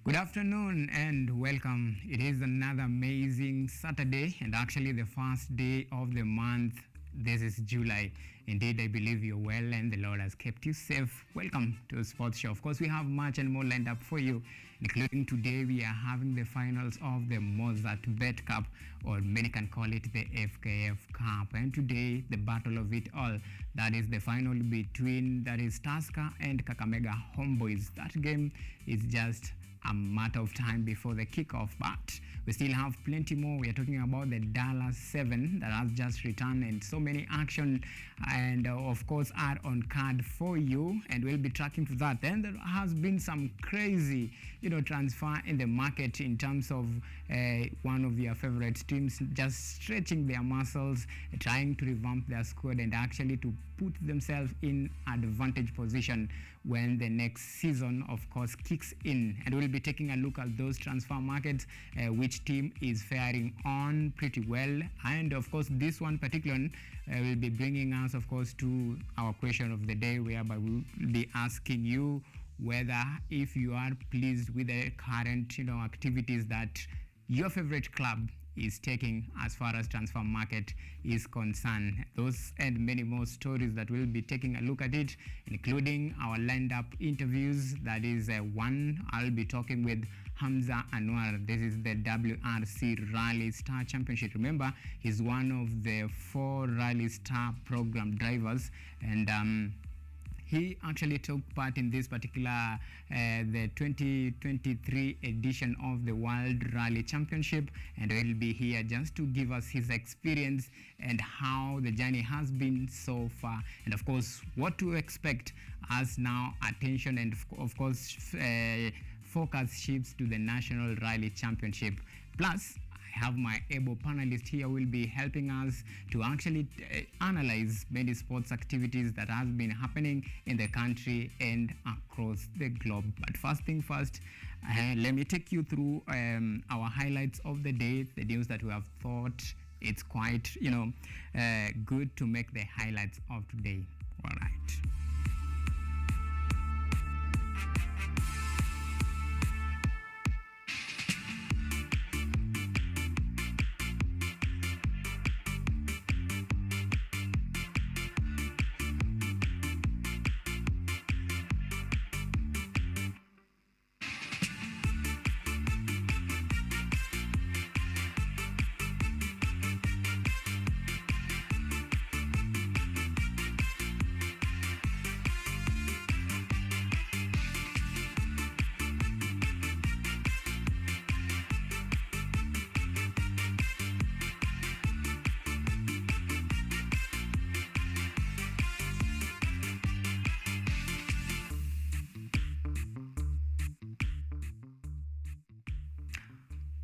Good afternoon and welcome. It is another amazing Saturday and actually the first day of the month. This is July. Indeed, I believe you're well and the Lord has kept you safe. Welcome to the Sports Show. Of course, we have much and more lined up for you, including today we are having the finals of the Mozart Bet Cup, or many can call it the FKF Cup. And today, the battle of it all. That is the final between Tusker and Kakamega Homeboys. That game is just a matter of time before the kickoff, but we still have plenty more. We are talking about the Dallas 7 that has just returned, and so many action and of course are on card for you, and we'll be tracking to that. Then there has been some crazy transfer in the market in terms of one of your favorite teams just stretching their muscles, trying to revamp their squad and actually to put themselves in advantage position when the next season of course kicks in. And we'll be taking a look at those transfer markets, which team is faring on pretty well, and of course this one particular will be bringing us of course to our question of the day, whereby we'll be asking you whether if you are pleased with the current activities that your favorite club is taking as far as transfer market is concerned. Those and many more stories that we'll be taking a look at it, including our lined up interviews. That is one, I'll be talking with Hamza Anwar. This is the WRC Rally Star Championship. Remember, he's one of the 4 Rally Star program drivers, and he actually took part in this particular, the 2023 edition of the World Rally Championship, and will be here just to give us his experience and how the journey has been so far, and of course what to expect as now attention and of course focus shifts to the National Rally Championship. Plus, I have my able panelist here who will be helping us to actually analyze many sports activities that has been happening in the country and across the globe. But first thing first, let me take you through our highlights of the day, the news that we have thought it's quite good to make the highlights of today. All right.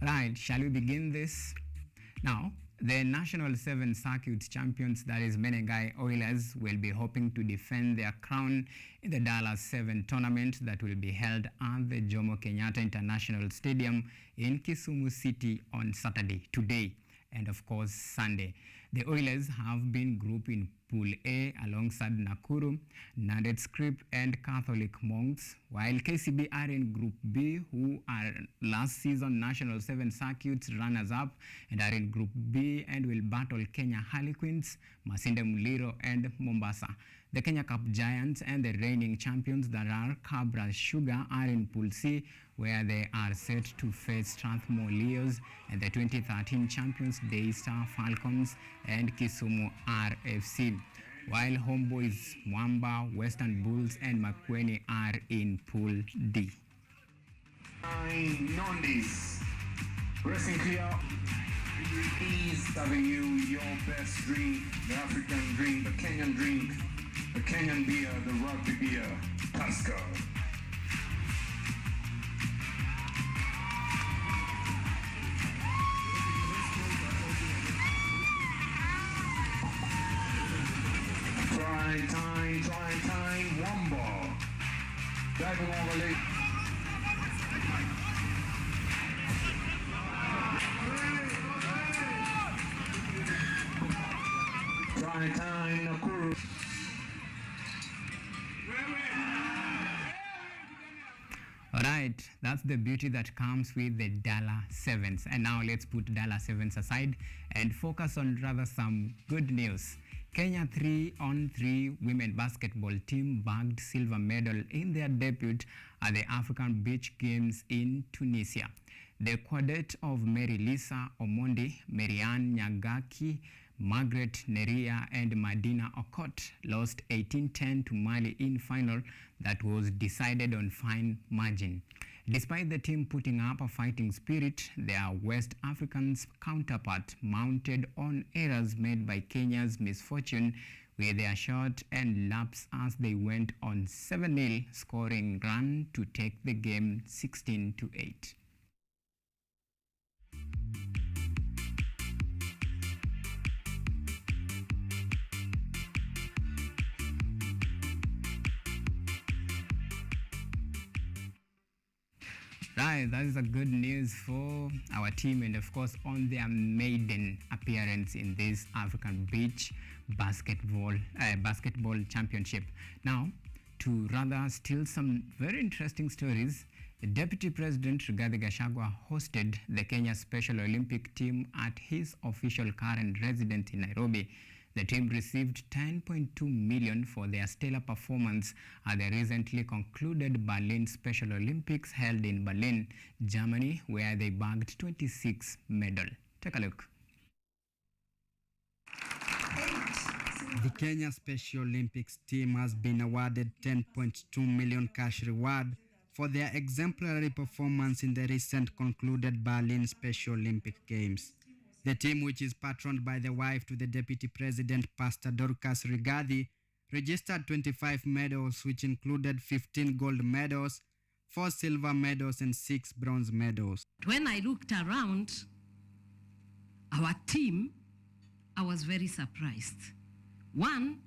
Right, shall we begin this? Now, the National 7 Circuit champions, that is Menengai Oilers, will be hoping to defend their crown in the Dallas 7 tournament that will be held at the Jomo Kenyatta International Stadium in Kisumu City on Saturday, today, and of course Sunday. The Oilers have been grouped in Pool A alongside Nakuru, Nandet Script and Catholic Monks, while KCB are in Group B, who are last season National 7 Circuits runners-up and are in Group B and will battle Kenya Harlequins, Masinde Muliro and Mombasa. The Kenya Cup Giants and the reigning champions that are Cabra Sugar are in Pool C, where they are set to face Strathmore Leos and the 2013 champions Daystar Falcons and Kisumu RFC, while Homeboys, Mwamba, Western Bulls and Makueni are in Pool D. Nondis, Racing Clear is serving you your best drink, the African drink, the Kenyan beer, the rugby beer, Tusker. Try time, one ball. Diving over late. Try time, Nakuru. Right, that's the beauty that comes with the Dollar Sevens. And now let's put Dollar Sevens aside and focus on rather some good news. Kenya 3-on-3 women basketball team bagged silver medal in their debut at the African Beach Games in Tunisia. The quartet of Mary Lisa Omondi, Marianne Nyagaki, Margaret Neria and Madina Okot lost 18-10 to Mali in final that was decided on fine margin. Despite the team putting up a fighting spirit, their West Africans counterpart mounted on errors made by Kenya's misfortune with their shot and laps as they went on 7-0 scoring run to take the game 16-8. Right, that is a good news for our team and of course on their maiden appearance in this African Beach basketball championship. Now, to rather steal some very interesting stories, the Deputy President Rigathi Gachagua hosted the Kenya Special Olympic team at his official current residence in Nairobi. The team received 10.2 million for their stellar performance at the recently concluded Berlin Special Olympics held in Berlin, Germany, where they bagged 26 medals. Take a look. The Kenya Special Olympics team has been awarded 10.2 million cash reward for their exemplary performance in the recent concluded Berlin Special Olympic Games. The team, which is patroned by the wife to the Deputy President, Pastor Dorcas Rigathi, registered 25 medals, which included 15 gold medals, 4 silver medals, and 6 bronze medals. When I looked around our team, I was very surprised. One,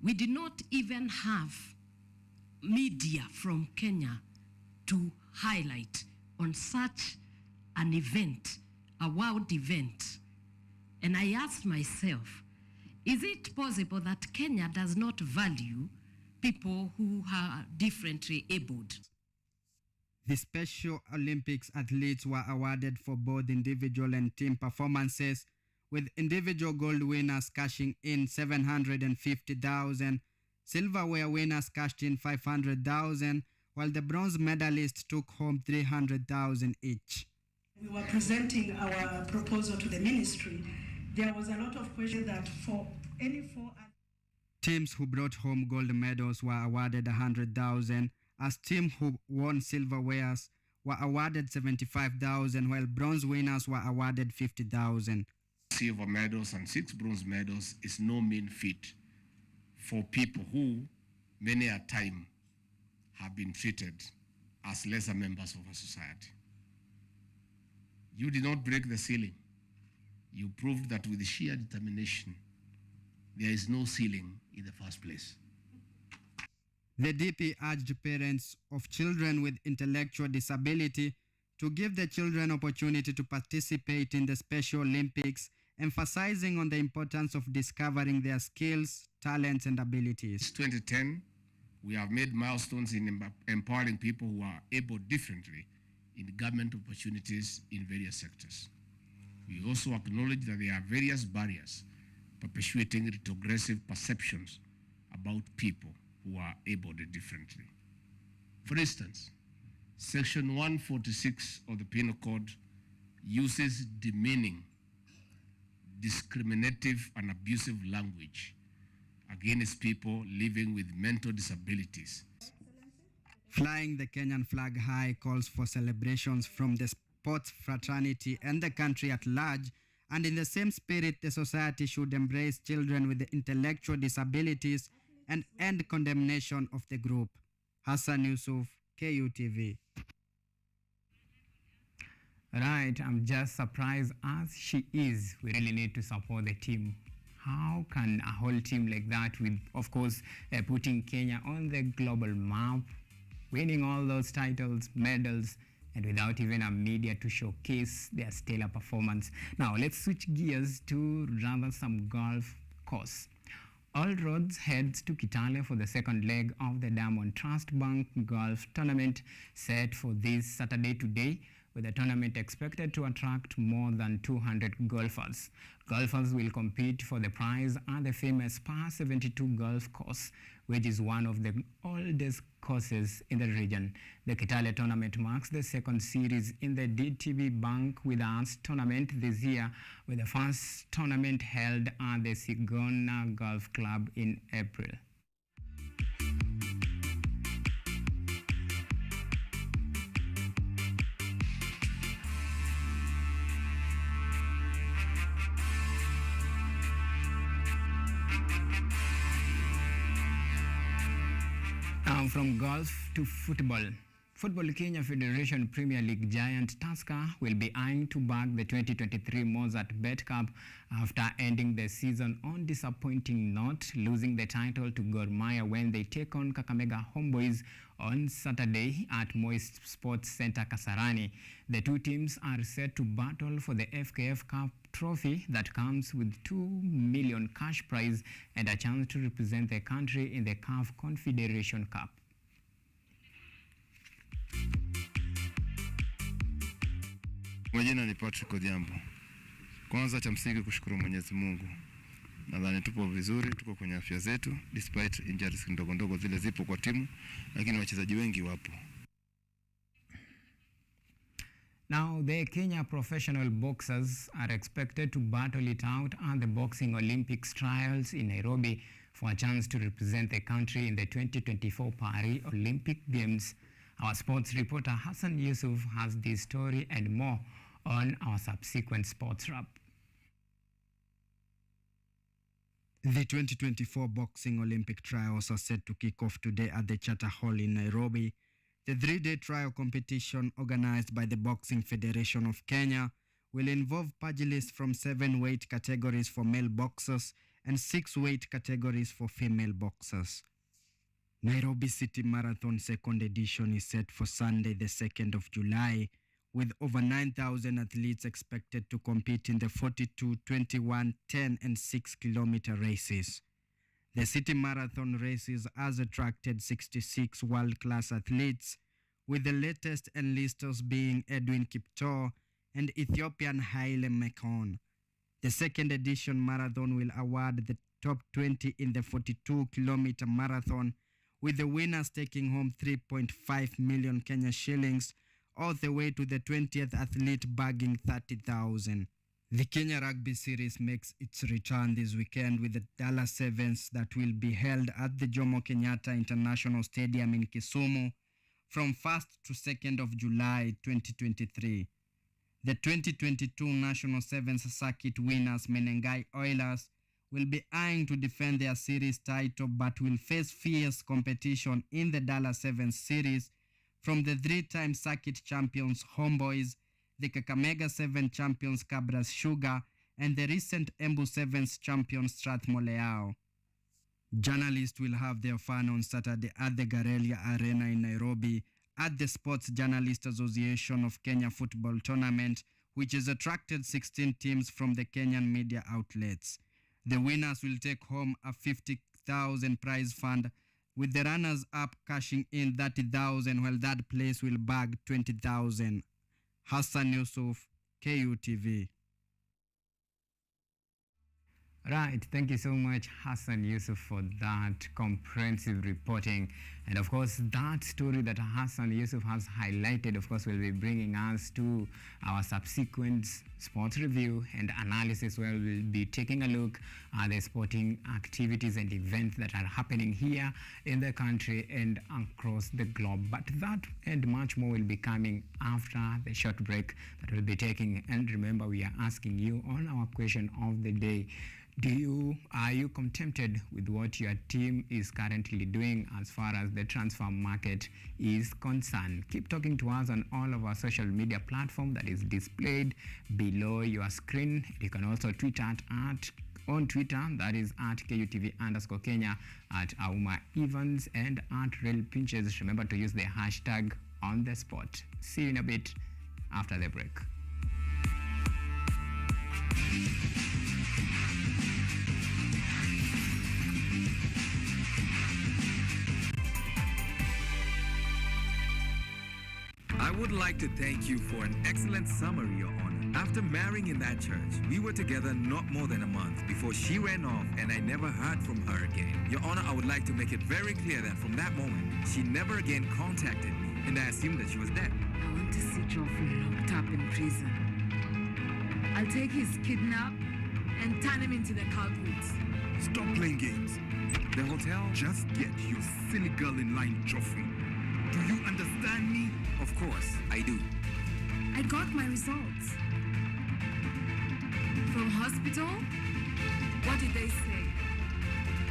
we did not even have media from Kenya to highlight on such an event, a world event. And I asked myself, is it possible that Kenya does not value people who are differently abled? The Special Olympics athletes were awarded for both individual and team performances, with individual gold winners cashing in 750,000, silverware winners cashed in 500,000, while the bronze medalists took home 300,000 each. We were presenting our proposal to the ministry. There was a lot of question that for any 4 teams who brought home gold medals were awarded 100,000, as teams who won silverwares were awarded 75,000, while bronze winners were awarded 50,000. Silver medals and 6 bronze medals is no mean feat for people who many a time have been treated as lesser members of a society. You did not break the ceiling. You proved that with sheer determination, there is no ceiling in the first place. The DP urged parents of children with intellectual disability to give the children opportunity to participate in the Special Olympics, emphasizing on the importance of discovering their skills, talents, and abilities. Since 2010, we have made milestones in empowering people who are able differently in government opportunities in various sectors. We also acknowledge that there are various barriers perpetuating retrogressive perceptions about people who are abled differently. For instance, Section 146 of the Penal Code uses demeaning, discriminative, and abusive language against people living with mental disabilities. Flying the Kenyan flag high calls for celebrations from the sports fraternity and the country at large, and in the same spirit, the society should embrace children with intellectual disabilities and end condemnation of the group. Hassan Yusuf, KUTV. Right, I'm just surprised as she is. We really need to support the team. How can a whole team like that, with, of course, putting Kenya on the global map, winning all those titles, medals, and without even a media to showcase their stellar performance? Now, let's switch gears to rather some golf course. All roads heads to Kitale for the second leg of the Diamond Trust Bank Golf Tournament set for this Saturday today, with the tournament expected to attract more than 200 golfers. Golfers will compete for the prize at the famous Par 72 golf course, which is one of the oldest courses in the region. The Kitale tournament marks the second series in the DTB Bank with Us tournament this year, with the first tournament held at the Sigona Golf Club in April. Now from golf to football. Football Kenya Federation Premier League giant Tusker will be eyeing to back the 2023 Mozart Bet Cup after ending the season on disappointing note, losing the title to Gor Mahia when they take on Kakamega Homeboys on Saturday at Moist Sports Centre Kasarani. The two teams are set to battle for the FKF Cup trophy that comes with 2 million cash prize and a chance to represent the country in the CAF Confederation Cup. Majina ni Patrick Odhiambo. Kwanza cha msingi kushukuru Mwenyezi Mungu. Nadhani tupo vizuri, tuko kwenye afya zetu despite injuries ndogo ndogo zile zipo kwa timu, lakini wachezaji wengi wapo. Now, the Kenya professional boxers are expected to battle it out at the Boxing Olympics trials in Nairobi for a chance to represent the country in the 2024 Paris Olympic Games. Our sports reporter Hassan Yusuf has this story and more on our subsequent sports wrap. The 2024 Boxing Olympic trials are set to kick off today at the Charter Hall in Nairobi. The three-day trial competition organized by the Boxing Federation of Kenya will involve pugilists from 7 weight categories for male boxers and 6 weight categories for female boxers. Nairobi City Marathon second edition is set for Sunday the 2nd of July, with over 9,000 athletes expected to compete in the 42, 21, 10 and 6 kilometer races. The City Marathon races has attracted 66 world-class athletes, with the latest enlisters being Edwin Kiptor and Ethiopian Haile Mekon. The second edition marathon will award the top 20 in the 42-kilometer marathon, with the winners taking home 3.5 million Kenya shillings, all the way to the 20th athlete bagging 30,000. The Kenya Rugby Series makes its return this weekend with the Dallas Sevens that will be held at the Jomo Kenyatta International Stadium in Kisumu from 1st to 2nd of July 2023. The 2022 National Sevens Circuit winners Menengai Oilers will be eyeing to defend their series title but will face fierce competition in the Dallas Sevens Series from the 3-time circuit champions Homeboys, the Kakamega 7 champions Cabras Sugar, and the recent Embu Sevens champions Strathmore Leao. Journalists will have their fun on Saturday at the Garelia Arena in Nairobi at the Sports Journalist Association of Kenya Football Tournament, which has attracted 16 teams from the Kenyan media outlets. The winners will take home a 50,000 prize fund, with the runners-up cashing in 30,000, while that place will bag 20,000. Hassan Yusuf, KUTV. Right, thank you so much, Hassan Yusuf, for that comprehensive reporting. And of course, that story that Hassan Yusuf has highlighted, of course, will be bringing us to our subsequent sports review and analysis, where we'll be taking a look at the sporting activities and events that are happening here in the country and across the globe. But that and much more will be coming after the short break that we'll be taking. And remember, we are asking you on our question of the day: are you contented with what your team is currently doing as far as the transfer market is concerned? Keep talking to us on all of our social media platforms that is displayed below your screen. You can also tweet at on Twitter, that is at KUTV_Kenya, at AUMA Evans, and at Real Pinches. Remember to use the hashtag on the spot. See you in a bit after the break. I would like to thank you for an excellent summary, Your Honor. After marrying in that church, we were together not more than a month before she ran off and I never heard from her again. Your Honor, I would like to make it very clear that from that moment, she never again contacted me and I assumed that she was dead. I want to see Geoffrey locked up in prison. I'll take his kidnap and turn him into the culprit. Stop playing games. The hotel? Just get your silly girl in line, Geoffrey. Do you understand me? Of course, I do. I got my results. From hospital? What did they say?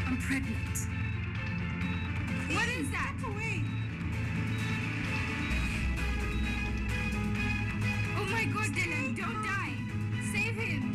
I'm pregnant. What is that? Step away. Oh my God, Dylan, don't die. Save him.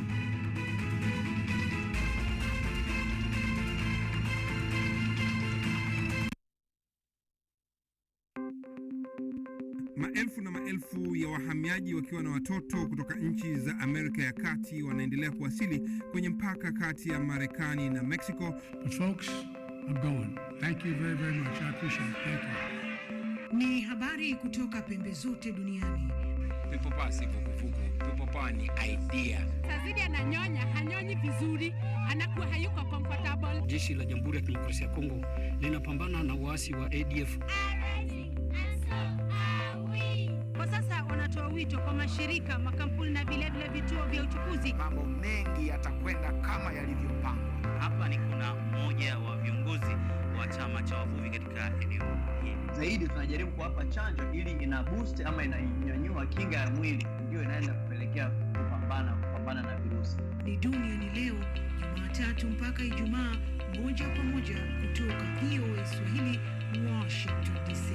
Maelfu na maelfu ya wahamiaji wakiwa na watoto kutoka nchi za Amerika ya Kati wanaendelea kuwasili kwenye mpaka kati ya Marekani na Mexico. But folks, I'm going. Thank you very, very much. I appreciate it. Thank you. Ni habari kutoka pembe zote duniani. People pass fukufuku. People pass ni idea. Sazidi ananyonya, hanyonyi vizuri, anakuwa hayuko comfortable. Jeshi la Jamhuri ya Kidemokrasia ya Kongo linapambana na waasi wa ADF. Kwa sasa wanatoa wito kwa mashirika, makampuni na vile vituo vya uchukuzi. Mambo mengi yatakwenda kama yalivyopangwa. Hapa ni kuna mmoja wa viongozi wa chama cha wavuvi katika eneo hili. Zaidi tunajaribu kuwapa chanjo ili ina boost ama inanyanyua kinga ya mwili, ndio inaenda kupelekea kupambana na virusi. Ni Duniani Leo, Jumatatu mpaka Ijumaa, moja kwa moja kutoka VOA Swahili, Washington DC.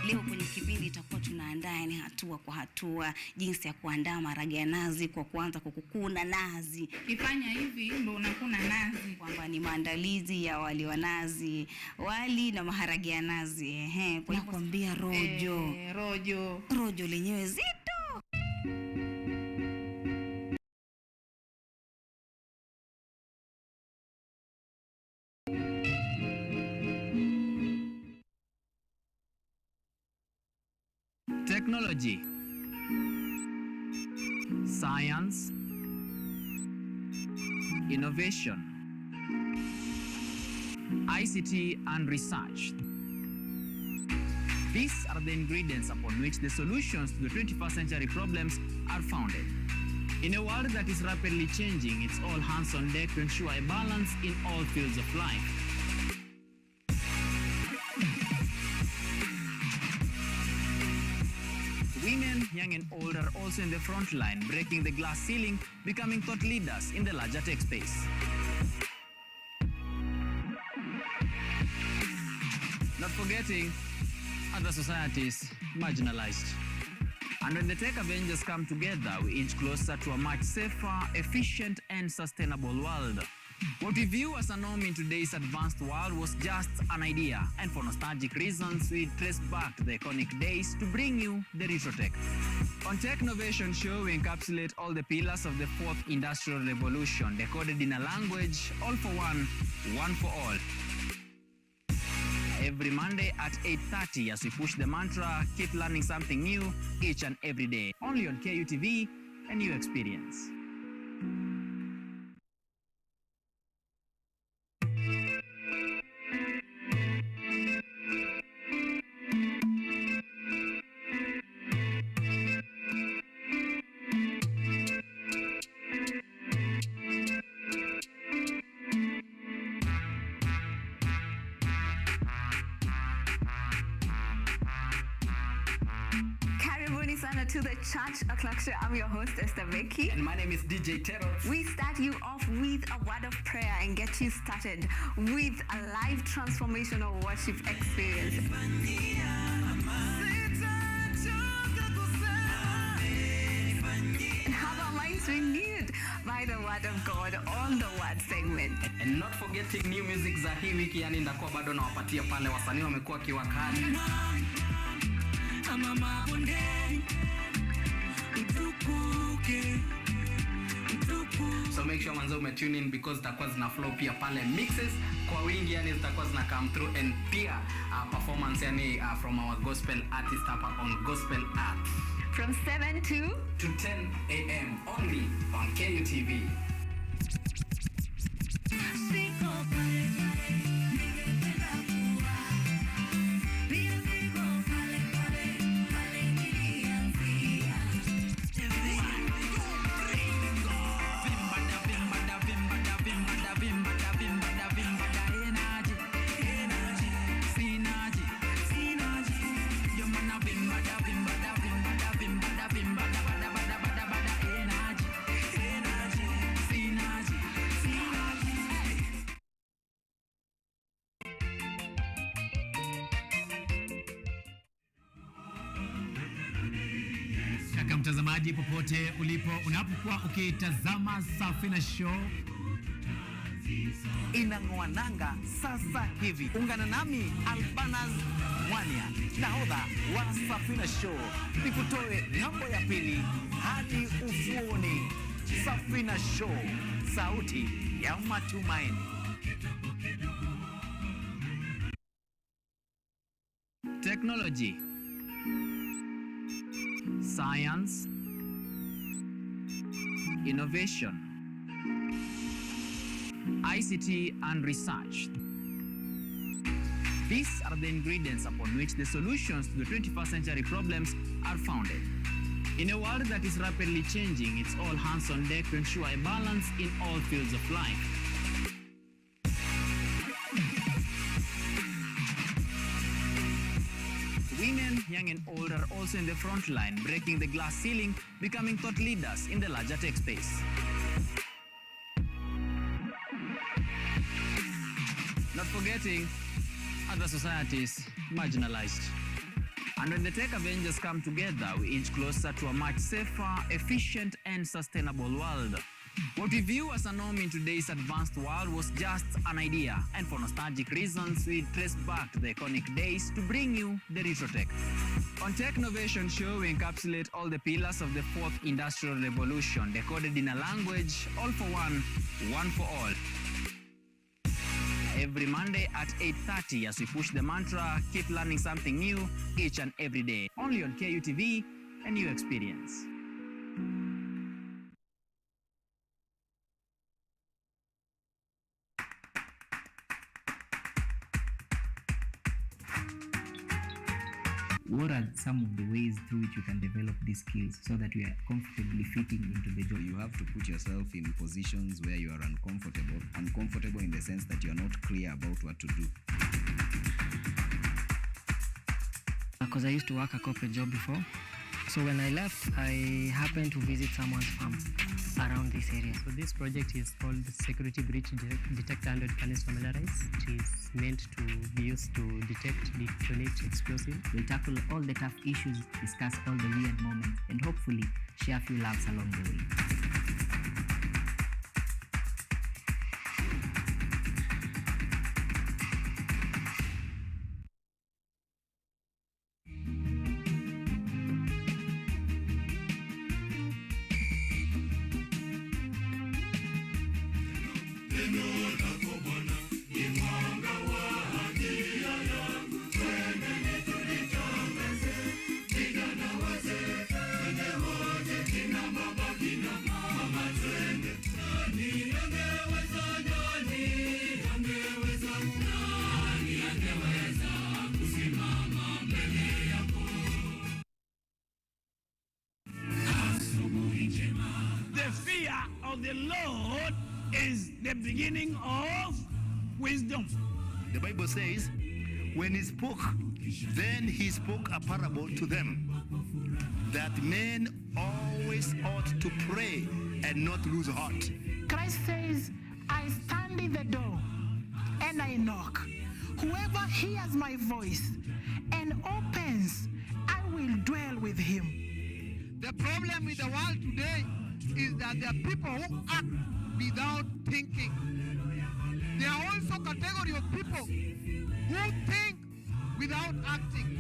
Leo kwenye kipindi itakuwa tunaandaa ni hatua kwa hatua jinsi ya kuandaa maharage ya nazi kwa kuanza kukuna nazi. Kifanya hivi ndio unakuna nazi, kwamba ni maandalizi ya wali wa nazi, wali na maharage ya nazi. Kwa nakwambia rojo lenyewe zito. Technology, science, innovation, ICT and research. These are the ingredients upon which the solutions to the 21st century problems are founded. In a world that is rapidly changing, it's all hands on deck to ensure a balance in all fields of life. Women, young and old, are also in the front line, breaking the glass ceiling, becoming thought leaders in the larger tech space. Not forgetting other societies marginalized. And when the tech Avengers come together, we inch closer to a much safer, efficient, and sustainable world. What we view as a norm in today's advanced world was just an idea, and for nostalgic reasons, we trace back to the iconic days to bring you the retro tech. On Technovation Show, we encapsulate all the pillars of the fourth industrial revolution, decoded in a language, all for one for all. Every Monday at 8:30 as we push the mantra, keep learning something new each and every day. Only on KUTV, a new experience. To the Church O'Clock Show. I'm your host, Esther Becky. And my name is DJ Tero. We start you off with a word of prayer and get you started with a live transformational worship experience. And have our minds renewed by the word of God on the word segment. And not forgetting new music za hii wiki, yani ndakuwa bado nawapatia pale wasanii wamekuwa kiwakali. So make sure manzo tune in because zitakuwa zina flow pia pale mixes kwa wingi, yani zitakuwa zina come through, and pia performance yani from our gospel artist hapa on Gospel Art from 7 to 10 a.m. only on KUTV. Mtazamaji popote ulipo, unapokuwa ukitazama Safina Show inang'oananga sasa hivi. Ungana nami Albanas Mwania, nahodha wa Safina Show, nikutoe ng'ambo ya pili hadi ufuoni. Safina Show, sauti ya matumaini. Technology, science, innovation, ICT and research. These are the ingredients upon which the solutions to the 21st century problems are founded. In a world that is rapidly changing, it's all hands on deck to ensure a balance in all fields of life. Women, young and old, are also in the front line, breaking the glass ceiling, becoming thought leaders in the larger tech space. Not forgetting other societies marginalized. And when the tech Avengers come together, we inch closer to a much safer, efficient, and sustainable world. What we view as a norm in today's advanced world was just an idea, and for nostalgic reasons, we trace back to the iconic days to bring you the retro tech. On Technovation Show, we encapsulate all the pillars of the fourth industrial revolution, decoded in a language, all for one for all. Every Monday at 8:30 as we push the mantra, keep learning something new each and every day. Only on KUTV, a new experience. What are some of the ways through which you can develop these skills so that you are comfortably fitting into the job? You have to put yourself in positions where you are uncomfortable in the sense that you are not clear about what to do. Because I used to work a corporate job before. So when I left, I happened to visit someone's farm around this area. So this project is called Security Breach Detect and Can Familiarize. It is meant to be used to detect, detonate explosives. We'll tackle all the tough issues, discuss all the weird moments, and hopefully share a few laughs along the way. The fear of the Lord is the beginning of wisdom. The Bible says, when he spoke, then he spoke a parable to them, that men always ought to pray and not lose heart. Christ says, I stand in the door and I knock. Whoever hears my voice and opens, I will dwell with him. The problem with the world today is that there are people who act without thinking. There are also category of people who think without acting.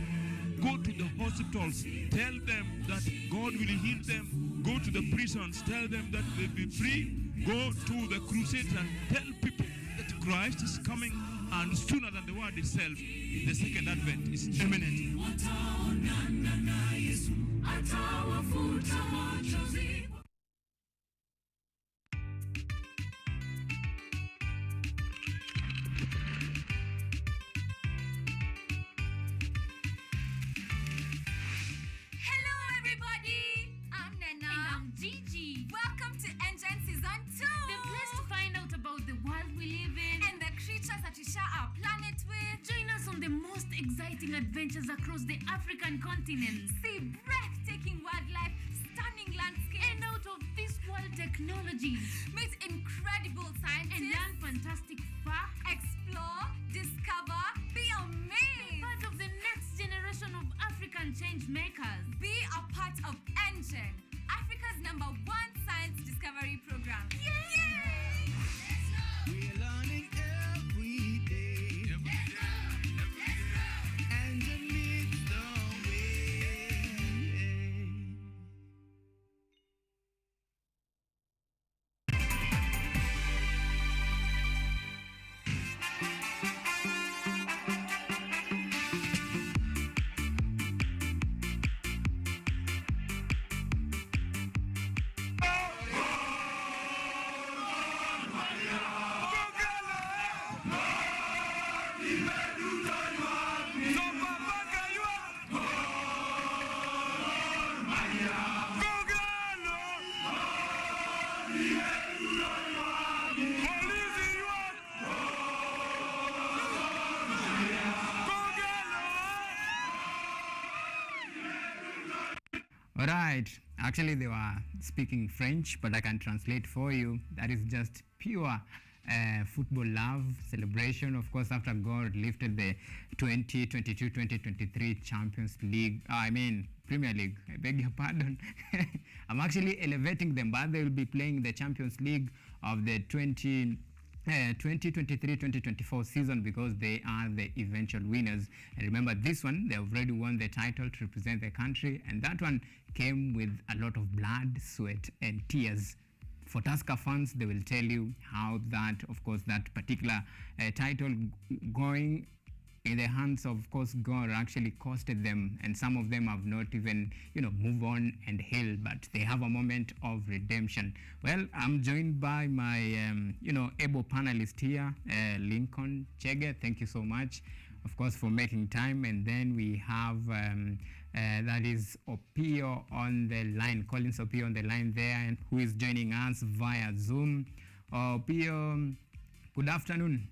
Go to the hospitals, tell them that God will heal them. Go to the prisons, tell them that they'll be free. Go to the crusades and tell people that Christ is coming, and sooner than the word itself, the second advent is imminent. Hello everybody! I'm Nana. And I'm Gigi. Welcome to Engine Season 2! The place to find out about the world we live in and the creatures that we share our planet with. Join us on the most exciting adventures across the African continent. See breathtaking wildlife, stunning landscapes, and out of this world technologies. Meet incredible scientists and learn fantastic facts. Explore, discover, be amazed. Be part of the next generation of African change makers. Be a part of Engine, Africa's #1 science discovery program. Yay! We're learning every day. Engine leads the way. All right. Actually, they were speaking French, but I can translate for you. That is just pure football love celebration. Of course, after God lifted the 2022-2023 Champions League, Premier League, I beg your pardon. I'm actually elevating them, but they will be playing the Champions League of the 2023-2024 season because they are the eventual winners. And remember, this one, they have already won the title to represent their country, and that one came with a lot of blood, sweat, and tears. For Tusker fans, they will tell you how that, of course, that particular title going in the hands of course, God actually costed them, and some of them have not even, move on and heal, but they have a moment of redemption. Well, I'm joined by my, able panelist here, Lincoln Chege. Thank you so much, of course, for making time. And then we have, that is Opio on the line, Collins Opio on the line there, and who is joining us via Zoom. Opio, good afternoon.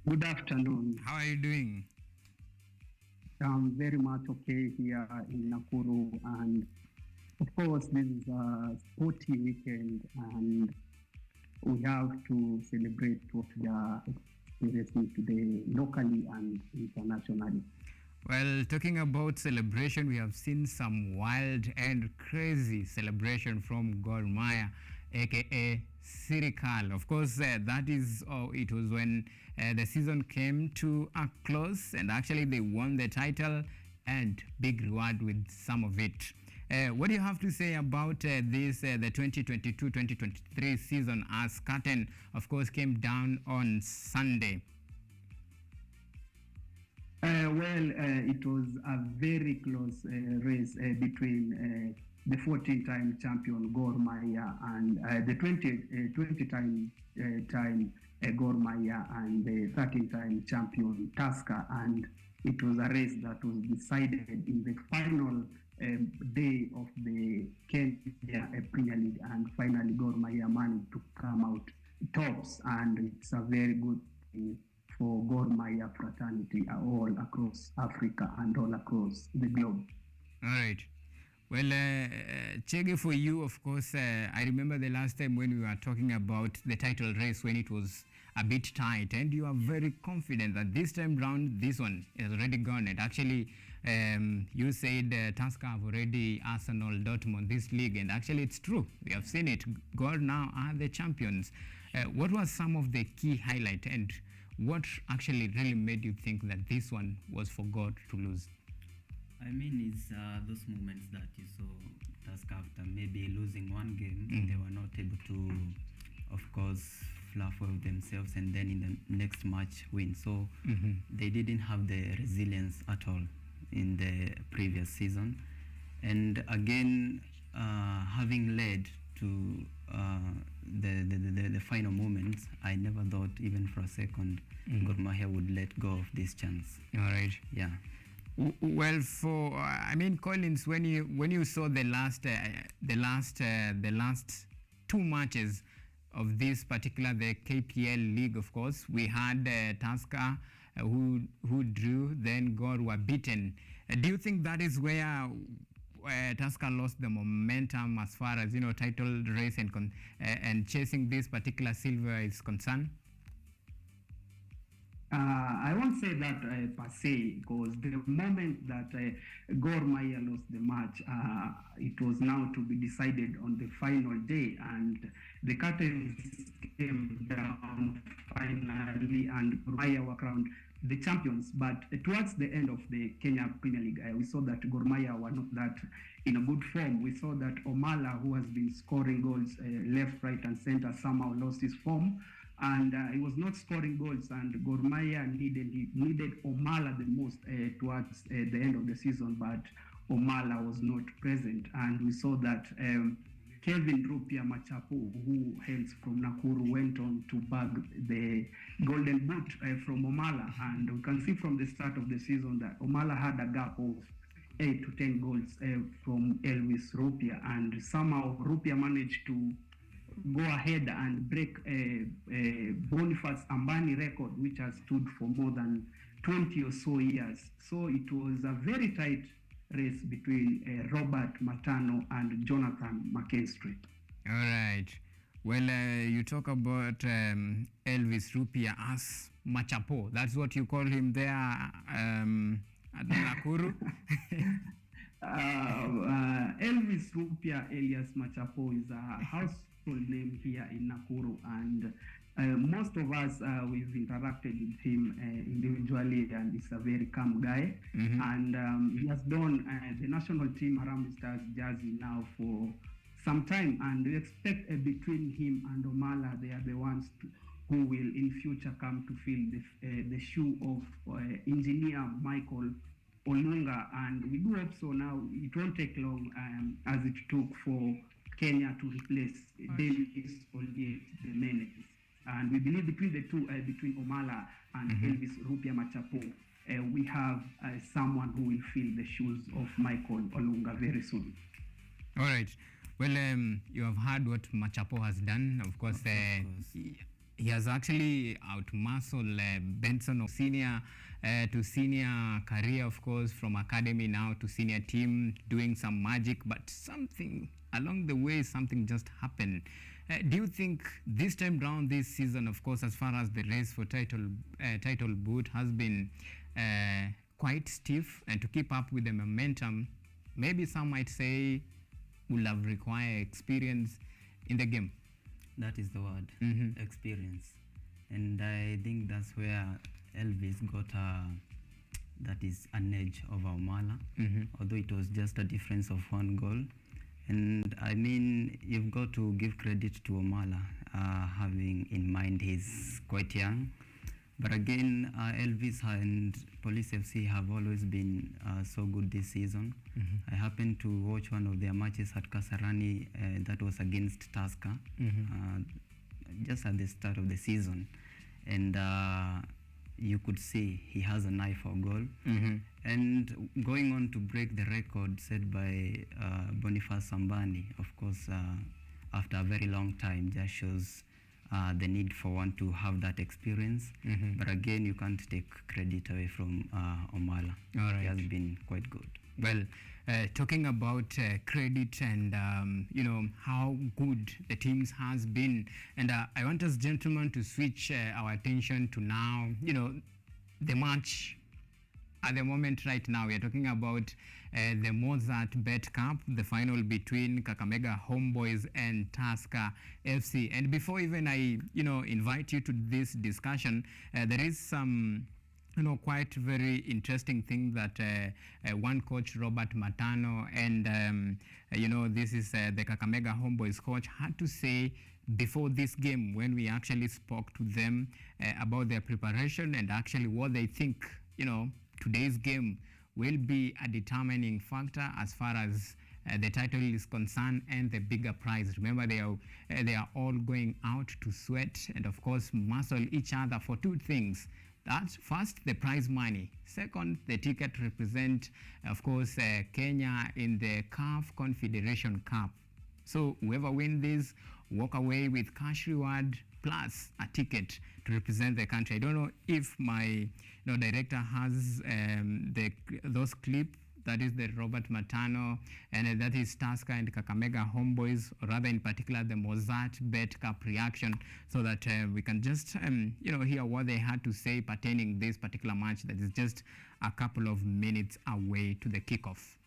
Good afternoon. How are you doing? I'm very much okay here in Nakuru, and of course this is a sporty weekend, and we have to celebrate what we are experiencing today locally and internationally. Well, talking about celebration, we have seen some wild and crazy celebration from Gor Mahia, aka Sirikal. Of course, that is, it was when the season came to a close, and actually they won the title and big reward with some of it. What do you have to say about this, the 2022-2023 season, as curtain, of course, came down on Sunday? It was a very close race between the 14-time champion Gor Mahia and the 20-time Gor Mahia and the 13-time champion Tusker, and it was a race that was decided in the final day of the Kenya Premier League, and finally Gor Mahia managed to come out tops, and it's a very good thing for Gor Mahia fraternity all across Africa and all across the globe. All right. Well, Chege, for you, of course, I remember the last time when we were talking about the title race when it was a bit tight, and you are very confident that this time round, this one is already gone. And actually, you said Tusker have already Arsenal, Dortmund, this league, and actually it's true. We have seen it. Gor now are the champions. What was some of the key highlight, and What actually really made you think that this one was for God to lose? I mean, it's those moments that you saw Tusker after maybe losing one game, they were not able to, of course, fluff well themselves and then in the next match win. So they didn't have the resilience at all in the previous season. And again, having led to the final moments, I never thought even for a second Gor Mahia would let go of this chance. All right. Yeah. Well, for I mean, Collins, when you saw the last 2 matches of this particular the KPL league, of course, we had Tusker who drew, then Gor were beaten. Do you think that is where Tusker lost the momentum as far as title race and chasing this particular silver is concerned? I won't say that per se, because the moment that Gor Mahia lost the match, it was now to be decided on the final day, and the curtains came down finally, and Gor Mahia were crowned the champions. But towards the end of the Kenya Premier League, we saw that Gor Mahia were not that in a good form. We saw that Omala, who has been scoring goals left, right, and center, somehow lost his form. And he was not scoring goals, and Gor Mahia needed Omala the most towards the end of the season, but Omala was not present. And we saw that Kevin Rupia Machapo, who hails from Nakuru, went on to bag the golden boot from Omala. And we can see from the start of the season that Omala had a gap of 8 to 10 goals from Elvis Rupia, and somehow Rupia managed to go ahead and break Boniface Ambani record, which has stood for more than 20 or so years. So it was a very tight race between Robert Matano and Jonathan McKinstry. All right. Well, you talk about Elvis Rupia as Machapo. That's what you call him there at Nakuru? Elvis Rupia alias Machapo is a household name here in Nakuru, and most of us we've interacted with him individually, and he's a very calm guy. And he has done the national team Harambee Stars jersey now for some time, and we expect between him and Omala, they are the ones who will in future come to fill the shoe of engineer Michael Olunga. And we do hope so. Now it won't take long as it took for Kenya to replace Dennis Oliet the Menes. And we believe between the two, between Omala and Elvis Rupia Machapo, we have someone who will fill the shoes of Michael Olunga very soon. All right. Well, you have heard what Machapo has done. Of course, he has actually out-muscled Benson of senior to senior career, of course, from academy now to senior team, doing some magic, but something along the way, something just happened. Do you think this time round, this season, of course, as far as the race for title boot has been quite stiff, and to keep up with the momentum, maybe some might say will have required experience in the game? That is the word, experience. And I think that's where Elvis got that is an edge over Omala, although it was just a difference of 1 goal. And I mean, you've got to give credit to Omala, having in mind he's quite young. But again, Elvis and Police FC have always been so good this season. I happened to watch one of their matches at Kasarani that was against Tusker, just at the start of the season. And you could see he has an eye for goal. And going on to break the record set by Boniface Ambani, of course, after a very long time, just shows the need for one to have that experience. But again, you can't take credit away from Omala. All right. He has been quite good. Well, talking about credit and how good the teams has been, and I want us gentlemen to switch our attention to now the match at the moment right now we are talking about the Mozart Bet Cup, the final between Kakamega Homeboys and Tusker FC. And before even I invite you to this discussion, there is some quite very interesting thing that one coach, Robert Matano, and this is the Kakamega Homeboys coach, had to say before this game when we actually spoke to them about their preparation and actually what they think today's game will be a determining factor as far as the title is concerned and the bigger prize. Remember, they are all going out to sweat and of course muscle each other for two things. That's first, the prize money. Second, the ticket represent, of course, Kenya in the CAF Confederation Cup. So whoever wins this walk away with cash reward plus a ticket to represent the country. I don't know if my director has those clips. That is the Robert Matano, and that is Tusker and Kakamega Homeboys, or rather in particular the Mozart Bet Cup reaction, so that we can just hear what they had to say pertaining this particular match that is just a couple of minutes away to the kickoff.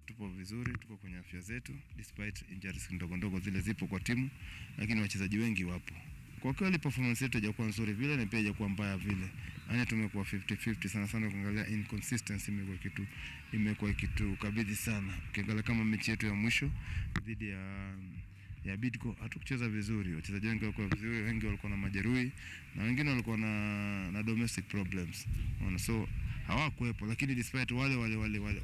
Tupo vizuri, tupo kwenye afya zetu despite injuries ndogo ndogo zile zipo kwa timu, lakini wachezaji wengi wapo. Kwa kweli performance yetu haijakuwa nzuri vile na pia haijakuwa mbaya vile. Yaani tumekuwa 50-50 sana sana, ukiangalia inconsistency imekuwa kitu kabidhi sana. Ukiangalia kama mechi yetu ya mwisho dhidi ya Bidco hatukucheza vizuri. Wachezaji wengi walikuwa vizuri, wengi walikuwa na majeruhi na wengine walikuwa na domestic problems. So hawakuepo, lakini despite wale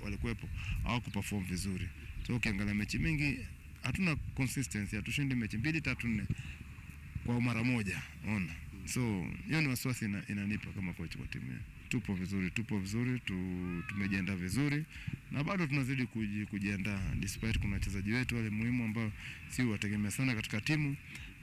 walikuepo hawakuperform vizuri. So ukiangalia mechi mingi hatuna consistency, hatushindi mechi 2-3-4 kwa mara moja. So hiyo ni wasiwasi inanipa kama coach kwa timu yetu. Tupo vizuri, tumejiandaa vizuri na bado tunazidi kujiandaa despite kuna wachezaji wetu wale muhimu ambao si wategemea sana katika timu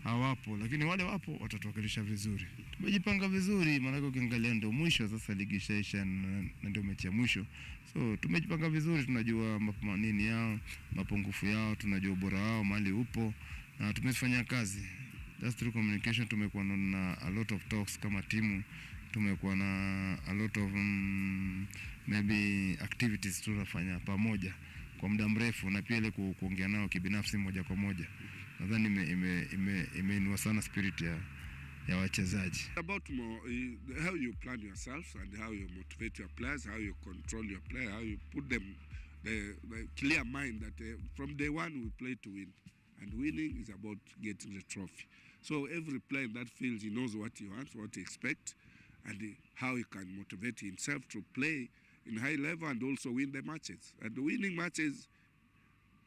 hawapo, lakini wale wapo watatuwakilisha vizuri. Tumejipanga vizuri, maana ukiangalia ndio mwisho sasa, ligi ishaisha na ndio mechi ya mwisho. So tumejipanga vizuri, tunajua nini yao, mapungufu yao, tunajua ubora wao mali upo na tumefanya kazi. That's through communication. Tumekuwa na a lot of talks kama timu, tumekuwa na a lot of maybe activities tunafanya pamoja kwa muda mrefu, na pia ile kuongea nao kibinafsi moja kwa moja. Nadhani imeinua sana spirit ya wachezaji. About more, how you plan yourself and how you motivate your players, how you control your player, how you put them the clear mind that from day one we play to win, and winning is about getting the trophy. So every player in that field, he knows what he wants, what he expects, and how he can motivate himself to play in high level and also win the matches. And winning matches,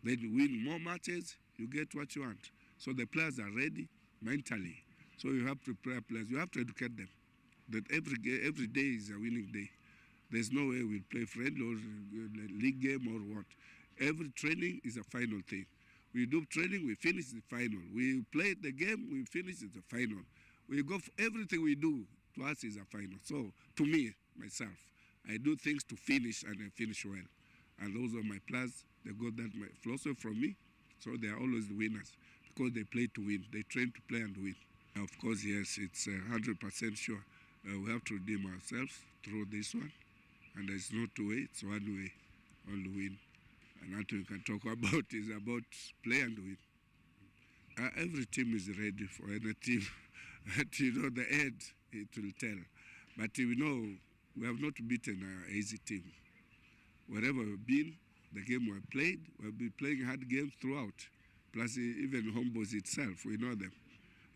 then you win more matches, you get what you want. So the players are ready mentally. So you have to prepare players. You have to educate them that every day is a winning day. There's no way we'll play friendly or league game or what. Every training is a final thing. We do training, we finish the final. We play the game, we finish the final. We go for everything we do, to us is a final. So to me, myself, I do things to finish and I finish well. And those are my players. They got that philosophy from me. So they are always the winners because they play to win. They train to play and win. Of course, yes, it's 100% sure. We have to redeem ourselves through this one. And there's no two way, it's one way, only win. And what we can talk about is about play and win. Every team is ready for any team. The end, it will tell. But we know we have not beaten an easy team. Wherever we've been, the game we have played, we've been playing hard games throughout. Plus, even Homeboys itself, we know them.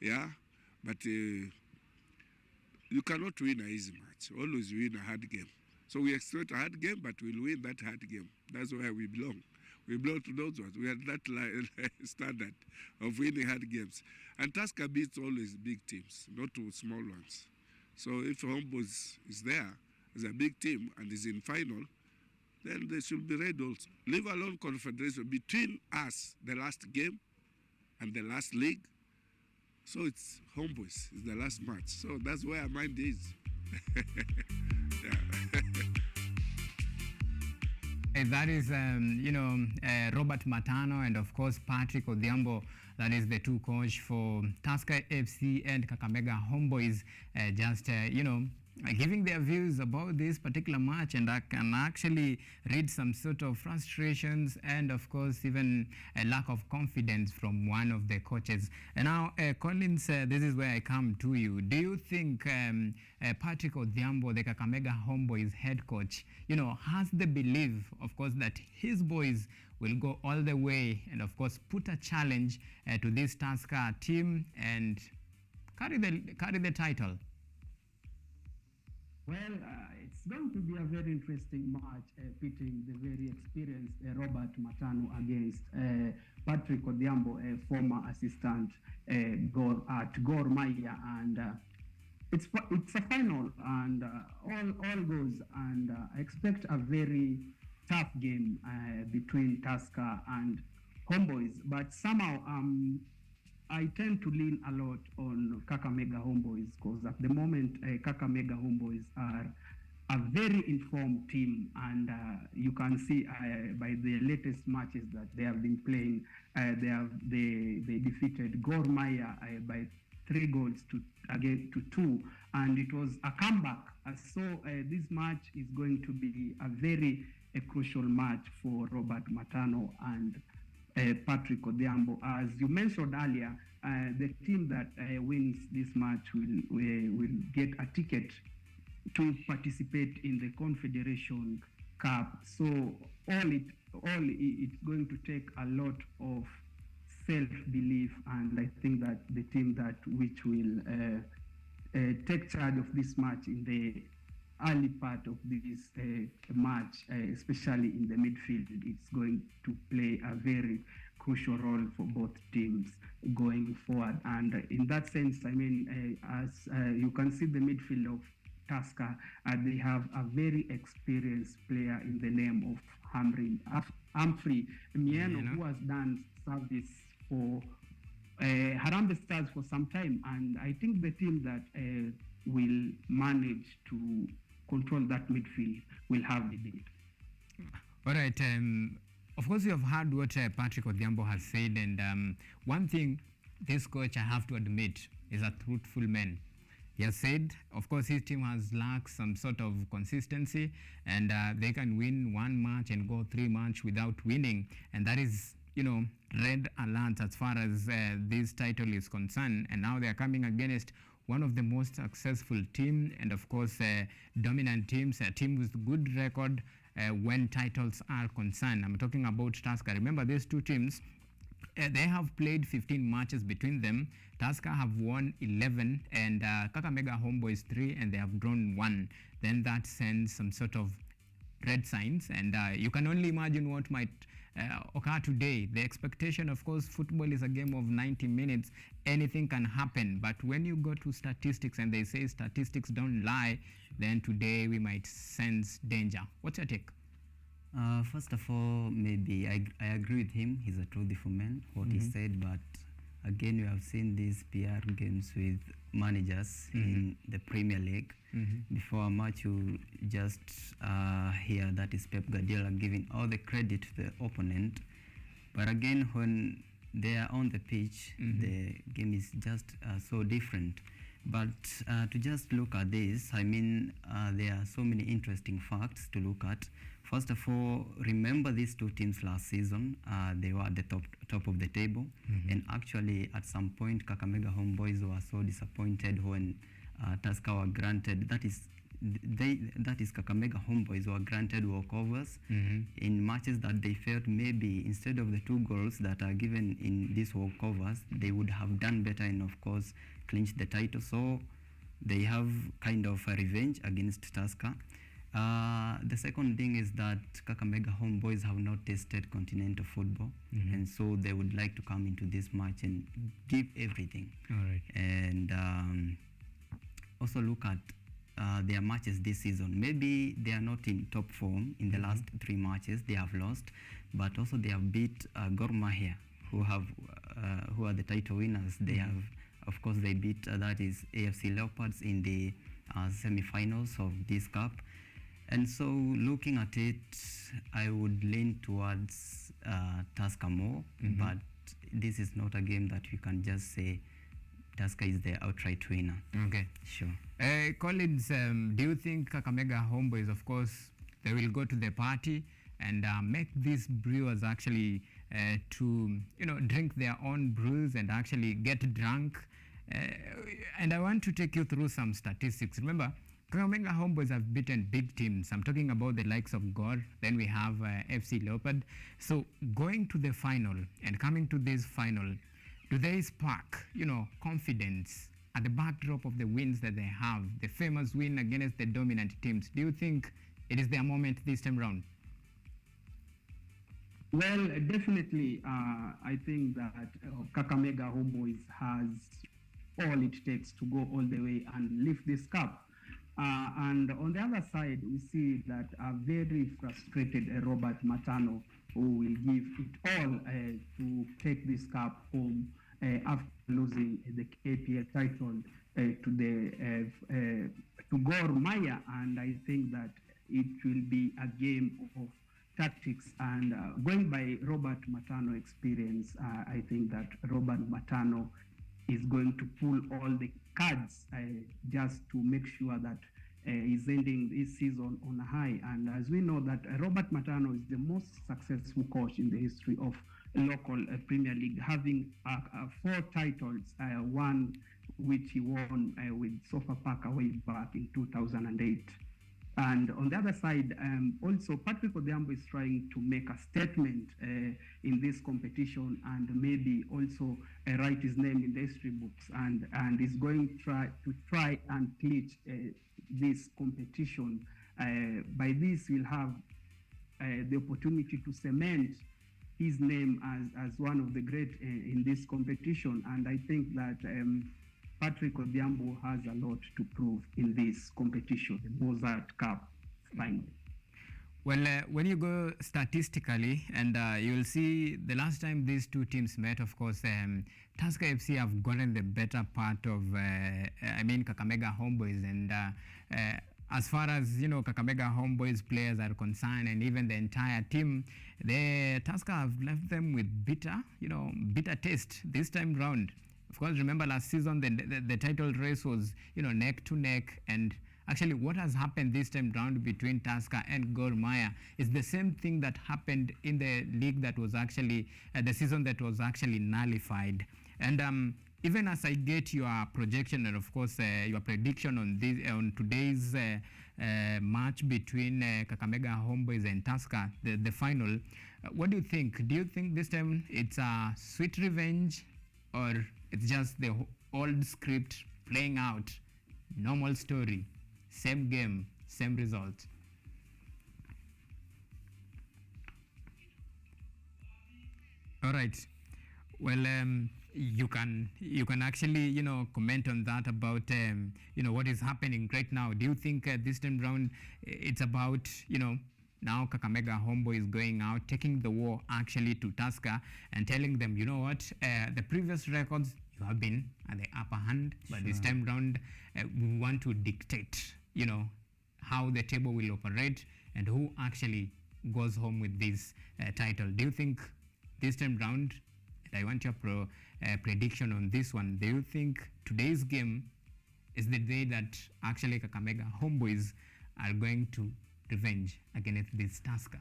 Yeah, but you cannot win an easy match. Always win a hard game. So we expect a hard game, but we'll win that hard game. That's where we belong. We belong to those ones. We have that standard of winning hard games. And Tusker beats always big teams, not to small ones. So if Homeboys is there as a big team and is in final, then they should be ready also. Leave alone confederation between us, the last game and the last league. So it's Homeboys, it's the last match. So that's where our mind is. Yeah. That is, Robert Matano and, of course, Patrick Odhiambo. That is the two coach for Tusker FC and Kakamega Homeboys. Giving their views about this particular match, and I can actually read some sort of frustrations and, of course, even a lack of confidence from one of the coaches. And now, Collins, this is where I come to you. Do you think Patrick Odhiambo, the Kakamega Homeboys head coach, has the belief, of course, that his boys will go all the way and, of course, put a challenge to this Tusker team and carry the title? Well, it's going to be a very interesting match, pitting the very experienced Robert Matano against Patrick Odhiambo, a former assistant at Gor Mahia, and it's a final, and all goes, and I expect a very tough game between Tusker and Homeboys, but somehow I tend to lean a lot on Kakamega Homeboys because at the moment Kakamega Homeboys are a very informed team, and you can see by the latest matches that they have been playing, they defeated Gor Mahia by 3 goals to 2, and it was a comeback. So this match is going to be a very crucial match for Robert Matano and Patrick Odhiambo. As you mentioned earlier, the team that wins this match will get a ticket to participate in the Confederation Cup. So it's going to take a lot of self-belief, and I think that the team which will take charge of this match in the early part of this match, especially in the midfield, it's going to play a very crucial role for both teams going forward. And in that sense, I mean, as you can see the midfield of Tusker, they have a very experienced player in the name of Humphrey Mieno, who has done service for Harambee Stars for some time, and I think the team that will manage to control that midfield will have the lead. All right. Of course, you have heard what Patrick Odhiambo has said, and one thing this coach, I have to admit, is a truthful man. He has said, of course, his team has lacked some sort of consistency, and they can win one match and go 3 matches without winning, and that is, red alert as far as this title is concerned. And now they are coming against one of the most successful team, and of course dominant teams, a team with good record when titles are concerned. I'm talking about Tusker. Remember, these two teams, they have played 15 matches between them. Tusker have won 11, and Kakamega Homeboys 3, and they have drawn 1. Then that sends some sort of red signs, and you can only imagine what might occur today. The expectation, of course, football is a game of 90 minutes. Anything can happen. But when you go to statistics and they say statistics don't lie, then today we might sense danger. What's your take? First of all, maybe I agree with him. He's a truthful man, what he said. But again, you have seen these PR games with managers in the Premier League. Before a match, you just hear that is Pep Guardiola giving all the credit to the opponent. But again, when they are on the pitch, the game is just so different. But to just look at this, I mean, there are so many interesting facts to look at. First of all, remember these two teams last season, they were at the top of the table. And actually, at some point, Kakamega Homeboys were so disappointed when Tusker were granted, that is Kakamega Homeboys were granted walkovers in matches that they felt maybe instead of the 2 goals that are given in these walkovers, they would have done better and of course clinched the title. So they have kind of a revenge against Tusker. The second thing is that Kakamega Homeboys have not tasted continental football, and so they would like to come into this match and give everything. All right. And also look at their matches this season. Maybe they are not in top form in the last 3 matches. They have lost, but also they have beat Gor Mahia, who are the title winners. They have, of course, they beat that is AFC Leopards in the semi-finals of this cup. And so looking at it, I would lean towards Tusker more, but this is not a game that you can just say Tusker is the outright winner. Okay. Sure. Collins, do you think Kakamega Homeboys, of course, they will go to the party and make these brewers actually to, drink their own brews and actually get drunk? And I want to take you through some statistics. Remember, Kakamega Homeboys have beaten big teams. I'm talking about the likes of Gor. Then we have FC Leopard. So going to the final and coming to this final, do they spark, confidence at the backdrop of the wins that they have, the famous win against the dominant teams? Do you think it is their moment this time round? Well, definitely, I think that Kakamega Homeboys has all it takes to go all the way and lift this cup. And on the other side, we see that a very frustrated Robert Matano, who will give it all to take this cup home after losing the KPL title to Gor Mahia. And I think that it will be a game of tactics. And going by Robert Matano experience, I think that Robert Matano is going to pull all the cards just to make sure that he's ending this season on a high. And as we know that Robert Matano is the most successful coach in the history of local Premier League, having 4 titles, one which he won with Sofapaka way back in 2008. And on the other side, also Patrick Odhiambo is trying to make a statement in this competition and maybe also write his name in the history books, and is going to try and clinch this competition. By this, we'll have the opportunity to cement his name as one of the great in this competition. And I think that Patrick Odhiambo has a lot to prove in this competition, the Mozart Cup final. Well, when you go statistically, and you'll see the last time these two teams met, of course, Tusker FC have gotten the better part of, Kakamega Homeboys. And as far as, Kakamega Homeboys players are concerned, and even the entire team, the Tusker have left them with bitter taste this time round. Of course, remember last season, the title race was, neck to neck. And actually what has happened this time round between Tusker and Gor Mahia is the same thing that happened in the league that was actually, the season that was actually nullified. And even as I get your projection and of course your prediction on today's match between Kakamega Homeboys and Tusker, the final, what do you think? Do you think this time it's a sweet revenge, or it's just the old script playing out, normal story, same game, same result? All right. Well, you can actually comment on that about what is happening right now. Do you think this time round it's about now Kakamega Homeboy is going out, taking the war actually to Tusker and telling them, you know what, the previous records you have been at the upper hand, but this time round we want to dictate how the table will operate and who actually goes home with this title. Do you think this time round, and I want your prediction on this one, do you think today's game is the day that actually Kakamega Homeboys are going to revenge against this Tusker?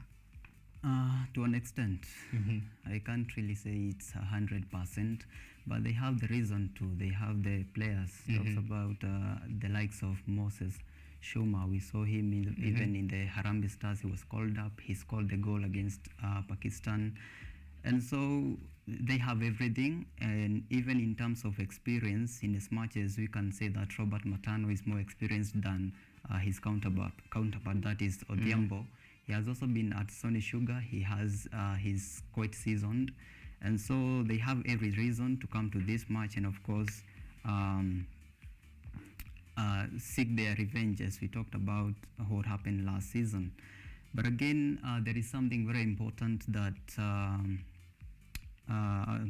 To an extent. I can't really say it's 100%, but they have the reason to. They have the players. Talks about the likes of Moses Shuma. We saw him even in the Harambee Stars. He was called up. He scored the goal against Pakistan. And so they have everything, and even in terms of experience, in as much as we can say that Robert Matano is more experienced than his counterpart, that is Odhiambo. He has also been at Sony Sugar. He's quite seasoned, and so they have every reason to come to this match and of course seek their revenge, as we talked about what happened last season. But again, there is something very important that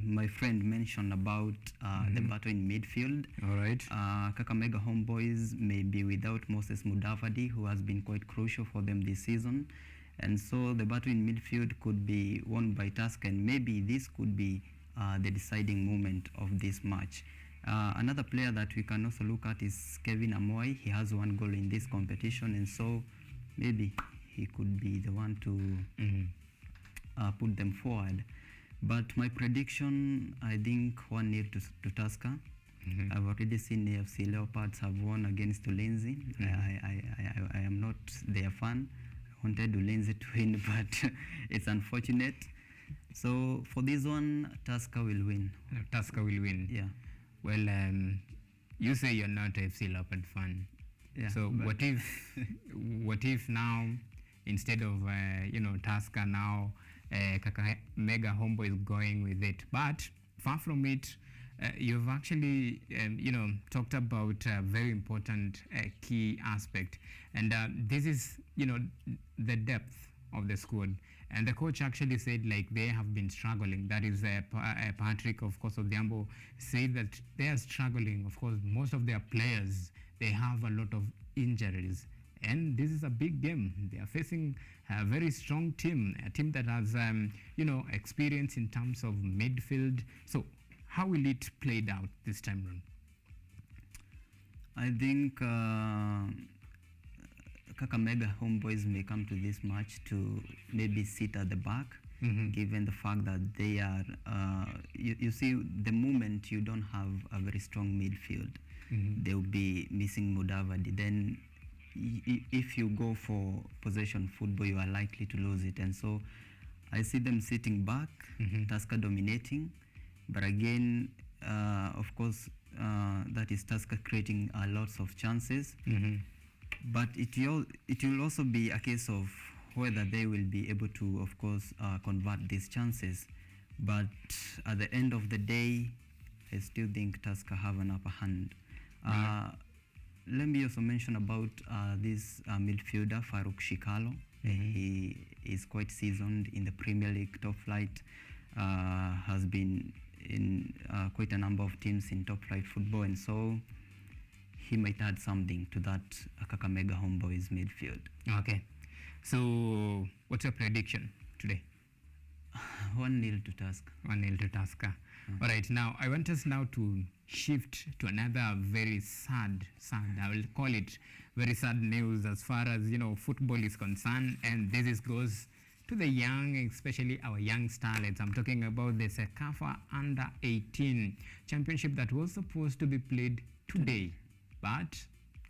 my friend mentioned about the battle in midfield. All right. Kakamega Homeboys may be without Moses Mudavadi, who has been quite crucial for them this season. And so the battle in midfield could be won by Tusker, and maybe this could be the deciding moment of this match. Another player that we can also look at is Kevin Amoy. He has 1 goal in this competition, and so maybe he could be the one to put them forward. But my prediction, I think 1-0 to Tusker. I've already seen AFC Leopards have won against Ulinzi. I am not their fan. I wanted Ulinzi to win, but it's unfortunate. So for this one, Tusker will win. Tusker will win. Yeah. Well, you say you're not a FC Leopard fan. Yeah, So what if now, instead of Tusker now, Kakamega Homeboy is going with it? But far from it, you've actually talked about a very important key aspect, and this is the depth of the squad. And the coach actually said like they have been struggling. That is Patrick, of course, of the Ambo, said that they are struggling. Of course, most of their players, they have a lot of injuries. And this is a big game. They are facing a very strong team, a team that has, experience in terms of midfield. So how will it play out this time around? I think Kakamega Homeboys may come to this match to maybe sit at the back, given the fact that they are, you see, the moment you don't have a very strong midfield, they will be missing Mudavadi. Then if you go for possession football, you are likely to lose it. And so I see them sitting back, Tusker dominating. But again, of course, that is Tusker creating lots of chances. But it will also be a case of whether they will be able to, of course, convert these chances. But at the end of the day, I still think Tusker have an upper hand. Let me also mention about this midfielder, Farouk Shikalo. He is quite seasoned in the Premier League top flight, has been in quite a number of teams in top flight football, and so he might add something to that Kakamega Homeboys midfield. Okay. So what's your prediction today? 1-0 to Tusker. 1-0 to Tusker. All right, now I want us now to shift to another very sad, I will call it very sad news as far as, football is concerned. And this goes to the young, especially our young starlets. I'm talking about the Sekafa Under 18 Championship that was supposed to be played today. But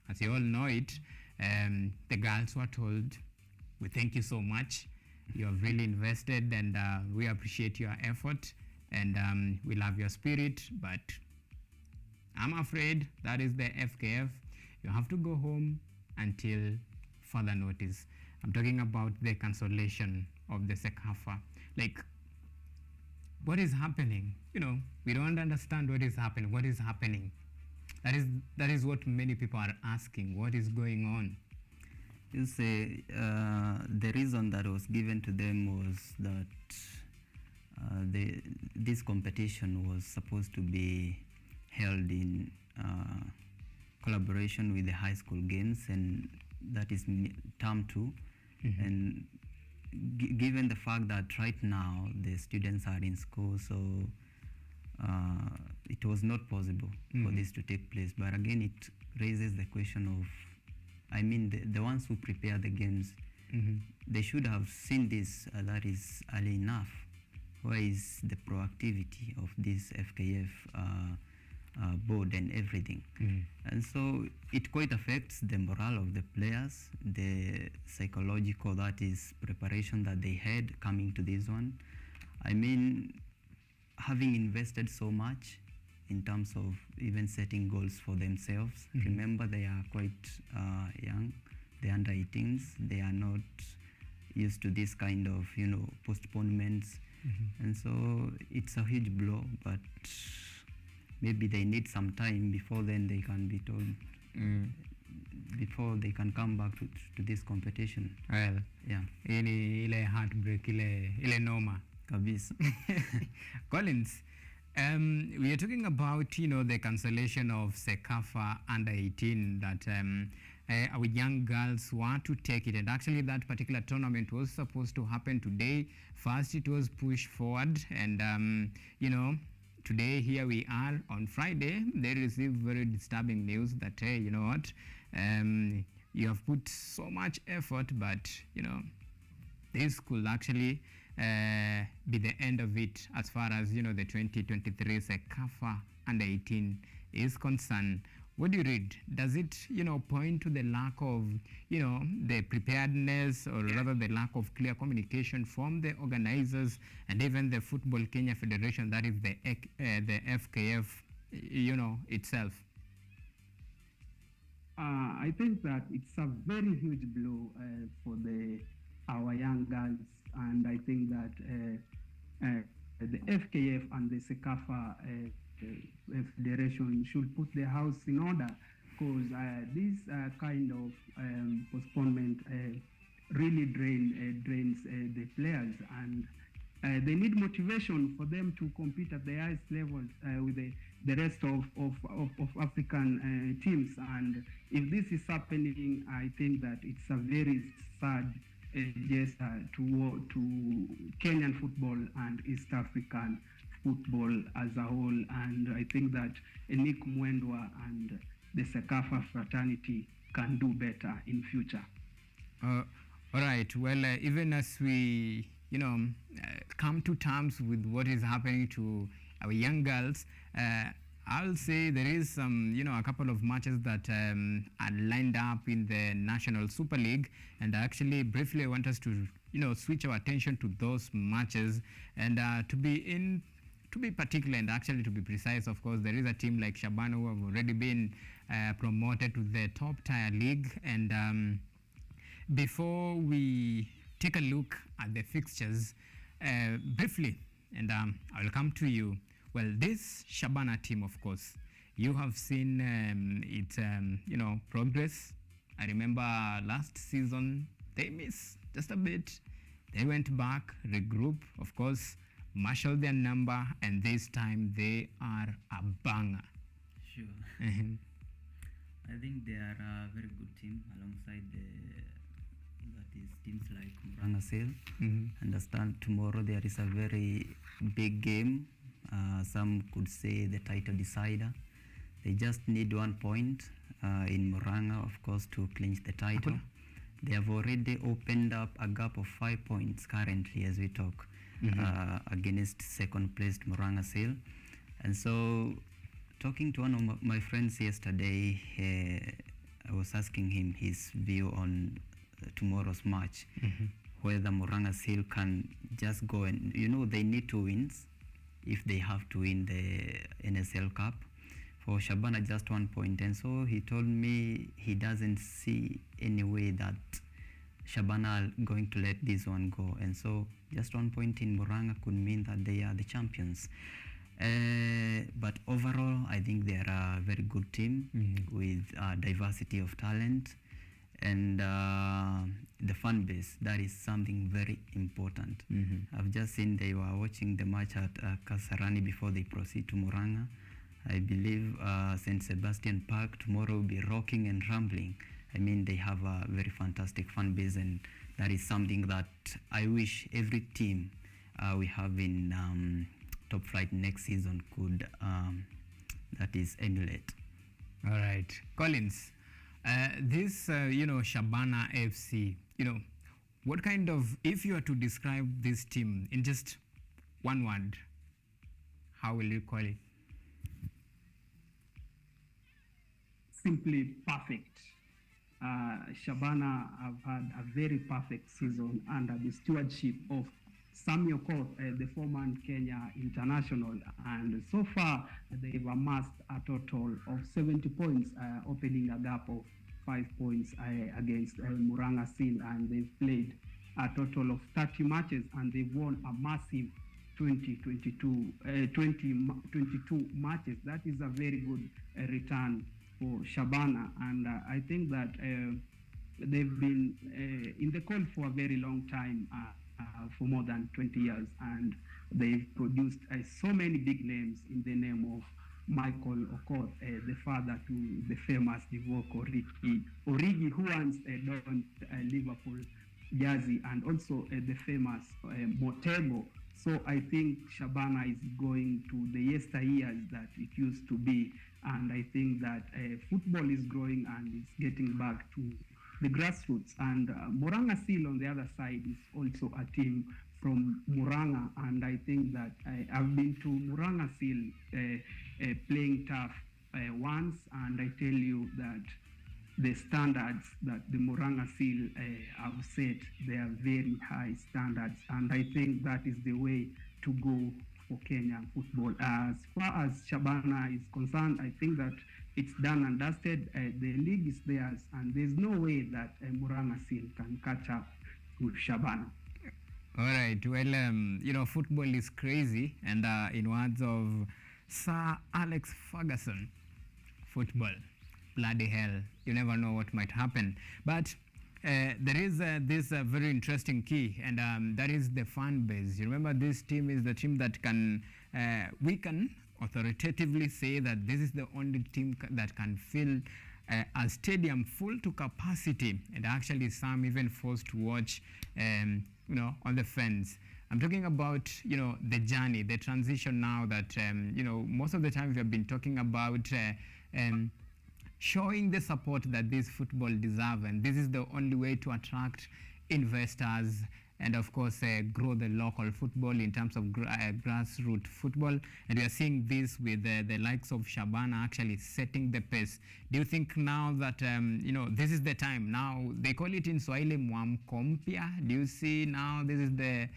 as you all know it, the girls were told, we thank you so much. You have really invested, and we appreciate your effort, and we love your spirit. But I'm afraid that is the FKF. You have to go home until further notice. I'm talking about the cancellation of the Sekafa. Like, what is happening? We don't understand what is happening. What is happening? That is what many people are asking. What is going on? You say the reason that was given to them was that this competition was supposed to be held in collaboration with the high school games, and that is term 2. And given the fact that right now the students are in school, so it was not possible for this to take place. But again, it raises the question of, the ones who prepare the games, they should have seen this that is early enough. Where is the proactivity of this FKF board and everything? And so it quite affects the morale of the players, the psychological, that is, preparation that they had coming to this one. Having invested so much in terms of even setting goals for themselves. Remember, they are quite young. They're under 18s. They are not used to this kind of, postponements. And so it's a huge blow, but maybe they need some time before then they can be told, before they can come back to this competition. Well, yeah. Ile heartbreak, ile noma. Kabisa. Collins, We are talking about, the cancellation of Sekafa under 18 that our young girls want to take it. And actually, that particular tournament was supposed to happen today. First, it was pushed forward. And, today, here we are on Friday. They received very disturbing news that, hey, you know what? You have put so much effort, but, this could actually be the end of it as far as the 2023 Sekafa under 18 is concerned. What do you read? Does it point to the lack of the preparedness, or rather the lack of clear communication from the organizers and even the Football Kenya Federation, that is the FKF itself? I think that it's a very huge blow for our young girls, and I think that the FKF and the Sekafa Federation should put their house in order, because this kind of postponement really drains the players, and they need motivation for them to compete at the highest levels with the rest of African teams. And if this is happening, I think that it's a very sad gesture to Kenyan football and East African football as a whole. And I think that Nick Mwendwa and the Sekafa fraternity can do better in future. All right. Well, even as we come to terms with what is happening to our young girls, I'll say there is some, a couple of matches that are lined up in the National Super League, and actually briefly I want us to, switch our attention to those matches, and to be particular and actually to be precise. Of course, there is a team like Shabana who have already been promoted to the top tier league, and before we take a look at the fixtures briefly, and I'll come to you. Well, this Shabana team, of course, you have seen its, progress. I remember last season, they missed just a bit. They went back, regroup, of course, marshal their number, and this time they are a banger. Sure. I think they are a very good team alongside teams like Muranga Sale. Understand tomorrow there is a very big game. Some could say the title decider. They just need 1 point in Muranga, of course, to clinch the title. They have already opened up a gap of 5 points currently as we talk against second placed Muranga Sale. And so, talking to one of my friends yesterday, I was asking him his view on tomorrow's match, whether Muranga Sale can just go and, they need 2 wins if they have to win the NSL Cup. For Shabana, just 1 point. And so he told me he doesn't see any way that Shabana are going to let this one go. And so just 1 point in Muranga could mean that they are the champions. But overall, I think they are a very good team with diversity of talent. And the fan base, that is something very important. I've just seen they were watching the match at Kasarani before they proceed to Muranga. I believe St. Sebastian Park tomorrow will be rocking and rumbling. I mean, they have a very fantastic fan base, and that is something that I wish every team we have in top flight next season could, that is, emulate. All right. Collins, this, Shabana FC, what kind of, if you are to describe this team in just one word, how will you call it? Simply perfect. Shabana have had a very perfect season under the stewardship of Samuel Koth, the former Kenya international, and so far they've amassed a total of 70 points, opening a gap of 5 points against Muranga Seal, and they've played a total of 30 matches and they've won a massive 22 matches. That is a very good return for Shabana, and I think that they've been in the call for a very long time, for more than 20 years, and they've produced so many big names in the name of Michael Okoth, the father to the famous Divock Origi, who once donned Liverpool jersey, and also the famous Motego. So I think Shabana is going to the yesteryears that it used to be, and I think that football is growing and it's getting back to the grassroots. And Muranga Seal on the other side is also a team from Muranga, and I think that I've been to Muranga Seal playing tough once, and I tell you that the standards that the Muranga Seal have set, they are very high standards, and I think that is the way to go for Kenyan football. As far as Shabana is concerned, I think that it's done and dusted. The league is theirs, and there's no way that Muranga Seal can catch up to Shabana. All right. Well, football is crazy, and in words of Sir Alex Ferguson, football, bloody hell, you never know what might happen. But there is this very interesting key, and that is the fan base. You remember, this team is the team that we can authoritatively say that this is the only team that can fill a stadium full to capacity, and actually some even forced to watch, on the fence. I'm talking about, the journey, the transition now that, most of the time we have been talking about showing the support that this football deserve, and this is the only way to attract investors and of course grow the local football in terms of grassroots football. And we are seeing this with the likes of Shabana actually setting the pace. Do you think now that this is the time now? They call it in Swahili mwamkompia. Do you see now this is the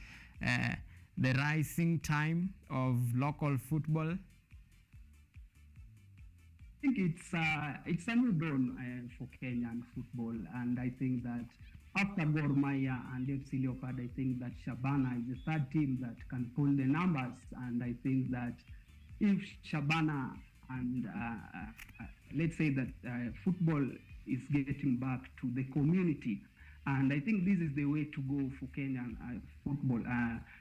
rising time of local football? I think it's a new dawn for Kenyan football, and I think that after Gor Mahia and FC Leopard, I think that Shabana is the third team that can pull the numbers, and I think that if Shabana and let's say that football is getting back to the community, and I think this is the way to go for Kenyan football.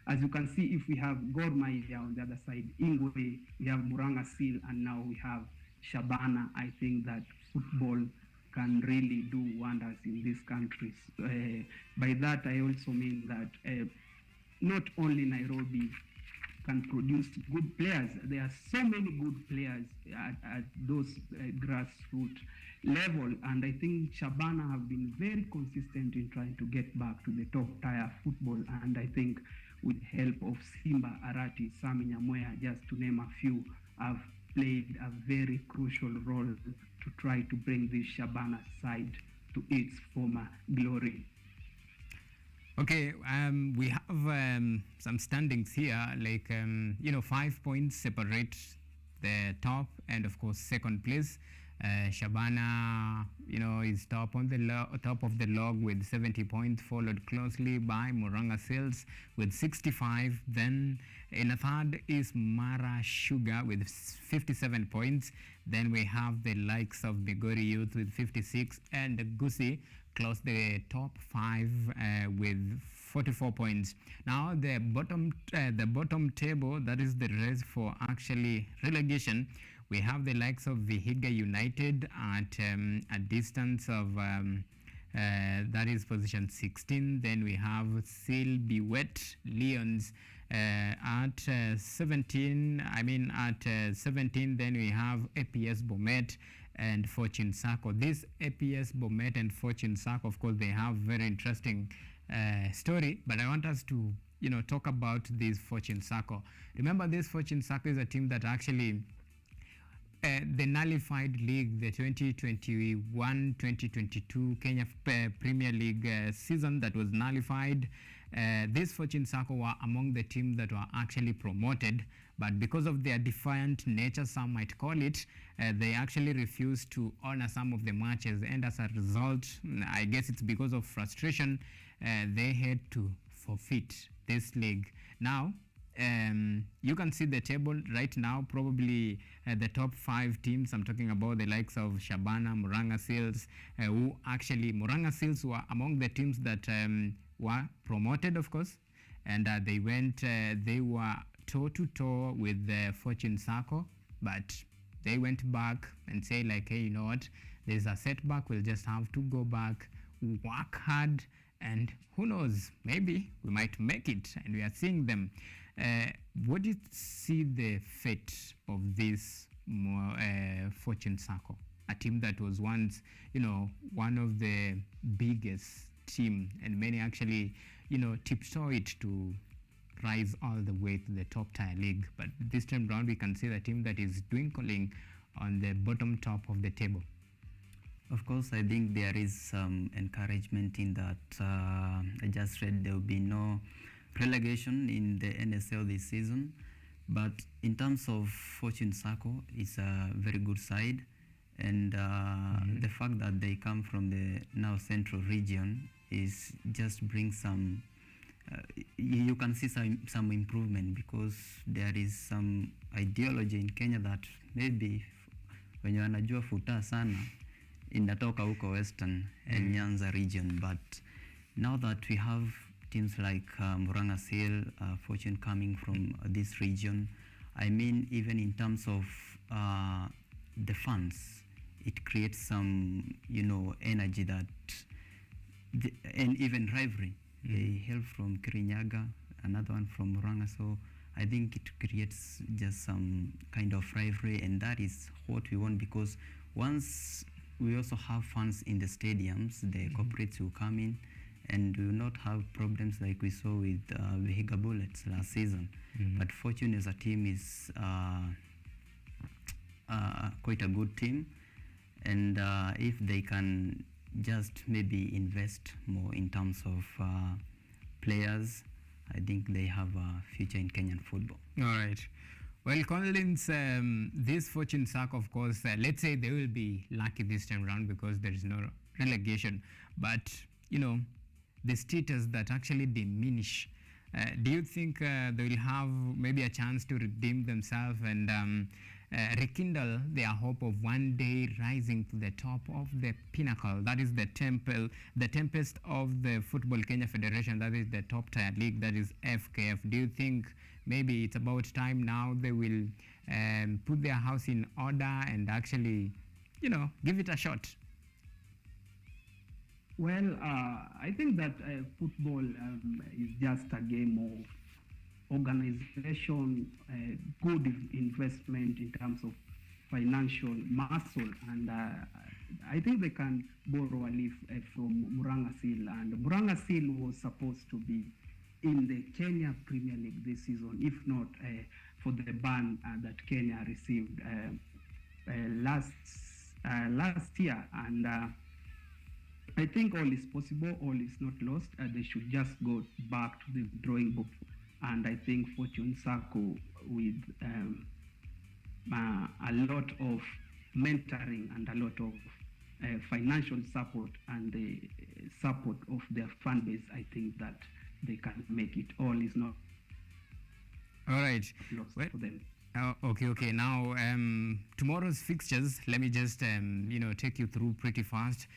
As you can see, if we have Gor Mahia on the other side, Ingwe, we have Muranga Seal, and now we have Shabana, I think that football can really do wonders in these countries. By that, I also mean that not only Nairobi can produce good players, there are so many good players at those grassroots level, and I think Shabana have been very consistent in trying to get back to the top tier football, and I think with help of Simba Arati, Sami Nyamwea, just to name a few, have played a very crucial role to try to bring this Shabana side to its former glory. Okay, we have some standings here, like 5 points separate the top and of course second place. Shabana, is top on the top of the log with 70 points, followed closely by Muranga Seals with 65. Then in a third is Mara Sugar with 57 points. Then we have the likes of Migori Youth with 56, and Gusii close the top 5 with 44 points. Now the bottom table, that is the race for actually relegation. We have the likes of Vihiga United at a distance of that is position 16. Then we have Silbiwet Lions at 17. At 17. Then we have APS Bomet and Fortune Sacco. This APS Bomet and Fortune Sacco, of course, they have very interesting story. But I want us to talk about this Fortune Sacco. Remember, this Fortune Sacco is a team that actually the nullified league, the 2021-2022 Kenya Premier League season that was nullified. This Fortune Sacco were among the teams that were actually promoted, but because of their defiant nature, some might call it, they actually refused to honor some of the matches, and as a result, I guess it's because of frustration, they had to forfeit this league. Now, you can see the table right now, probably the top 5 teams. I'm talking about the likes of Shabana, Muranga Seals, who actually, Muranga Seals were among the teams that were promoted, of course, and they were toe to toe with the Fortune Sacco, but they went back and say like, hey, you know what, there's a setback, we'll just have to go back, work hard, and who knows, maybe we might make it. And we are seeing them. What do you see the fate of this Fortune Sacco, a team that was once, one of the biggest team, and many actually, tiptoe it to rise all the way to the top tier league. But this time round, we can see the team that is dwindling on the bottom top of the table. Of course, I think there is some encouragement in that. I just read there will be no relegation in the NSL this season. But in terms of Fortune Sacco, it's a very good side. And the fact that they come from the now central region is just brings some, you can see some improvement, because there is some ideology in Kenya that maybe wenye wanajua futa sana inatoka huko Western and Nyanza region. But now that we have teams like Murang'a Seal, Fortune coming from this region, I mean, even in terms of the funds, it creates some, energy that, and even rivalry. They hail from Kirinyaga, another one from Murang'a, so I think it creates just some kind of rivalry, and that is what we want, because once we also have fans in the stadiums, the corporates will come in, and we will not have problems like we saw with Vihiga Bullets last season. But Fortune as a team is quite a good team, and if they can just maybe invest more in terms of players, I think they have a future in Kenyan football. All right. Well, Collins, this Fortune Sacco, of course, let's say they will be lucky this time around because there is no relegation. But, the status that actually diminish, do you think they will have maybe a chance to redeem themselves and rekindle their hope of one day rising to the top of the pinnacle? That is the tempest of the Football Kenya Federation, that is the top tier league, that is FKF. Do you think maybe it's about time now they will put their house in order and actually, give it a shot? Well, I think that football is just a game of organization, good investment in terms of financial muscle, and I think they can borrow a leaf from Murang'a Seal, and Murang'a Seal was supposed to be in the Kenya Premier League this season, if not for the ban that Kenya received last year, and I think all is possible, all is not lost. They should just go back to the drawing board. And I think Fortune Sacco, with a lot of mentoring and a lot of financial support and the support of their fan base, I think that they can make it. All is not all right. Lost for them. Okay. Now, tomorrow's fixtures, let me just, take you through pretty fast.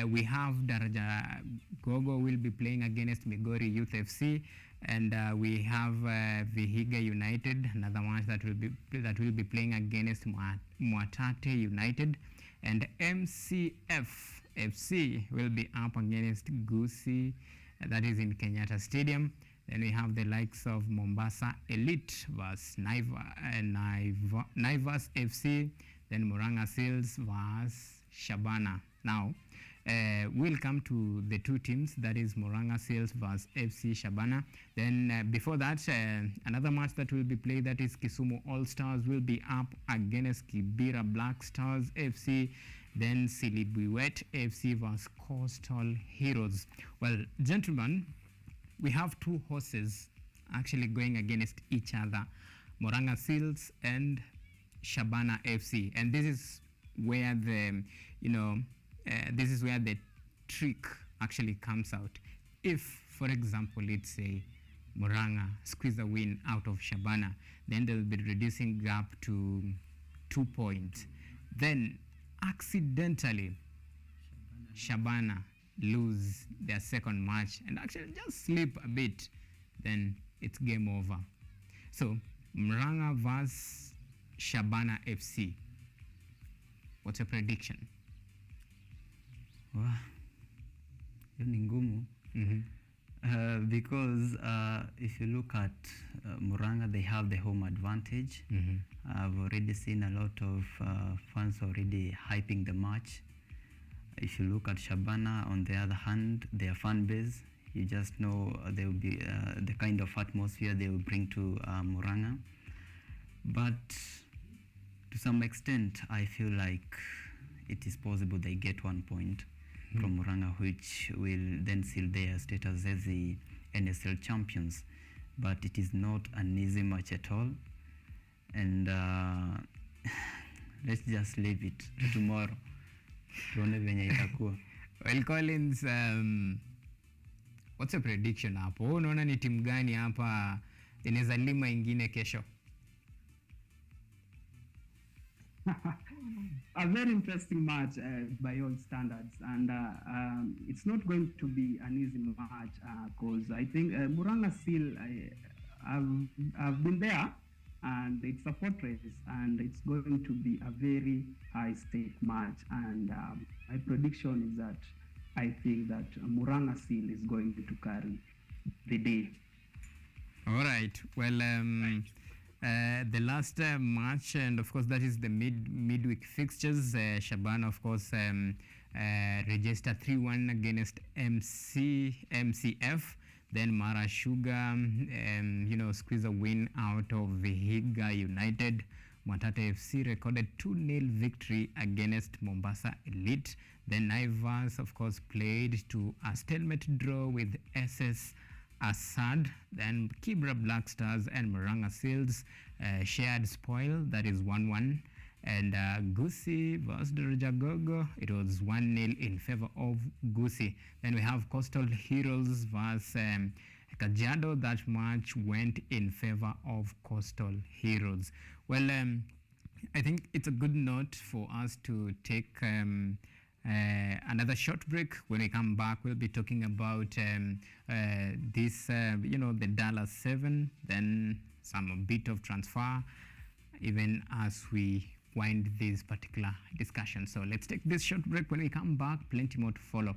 We have Daraja Gogo will be playing against Migori Youth FC, and we have Vihiga United, another match that will be playing against Mwatate United, and MCF FC will be up against Gusii, that is in Kenyatta Stadium. Then we have the likes of Mombasa Elite vs Naivas FC, then Murang'a Seals vs Shabana. Now, we'll come to the two teams, that is Murang'a Seals vs FC Shabana. Then before that, another match that will be played, that is Kisumu All Stars will be up against Kibera Black Stars FC. Then Silibuwet FC vs Coastal Heroes. Well, gentlemen, we have two horses actually going against each other, Murang'a Seals and Shabana FC, and this is where the trick actually comes out. If, for example, let's say Murang'a squeeze a win out of Shabana, then they'll be reducing gap to 2 points. Then accidentally Shabana lose their second match and actually just slip a bit, then it's game over. So Muranga versus Shabana FC. What's your prediction? Wow. Hiyo ni ngumu. Because if you look at Muranga, they have the home advantage. I've already seen a lot of fans already hyping the match. If you look at Shabana, on the other hand, their fan base, you just know there will be the kind of atmosphere they will bring to Muranga. But to some extent, I feel like it is possible they get 1 point from Muranga, which will then seal their status as the NSL champions. But it is not an easy match at all. And let's just leave it to tomorrow. Tuone venye itakuwa. Well, Collins, what's your prediction hapo? Unaona ni timu gani hapa inaweza lima ingine kesho? A very interesting match by all standards, and it's not going to be an easy match because I think Muranga still I've been there, and it's a fortress, and it's going to be a very high stake match, and my prediction is that I think that Muranga still is going to carry the day. All right. Well, the last match, and of course that is the midweek fixtures. Shabana, of course, registered 3-1 against MCF. Then Mara Sugar, squeeze a win out of Vihiga United. Mwatate FC recorded 2-0 victory against Mombasa Elite. Then Naivas, of course, played to a stalemate draw with SS Assad. Then Kibra Black Stars and Muranga Seals shared spoil, that is 1-1. And Gusii versus Darajagogo, it was 1-0 in favor of Gusii. Then we have Coastal Heroes versus Kajiado. That match went in favor of Coastal Heroes. Well, I think it's a good note for us to take another short break. When we come back, we'll be talking about this, the Dallas 7, then some bit of transfer, even as we wind this particular discussion. So let's take this short break. When we come back, plenty more to follow.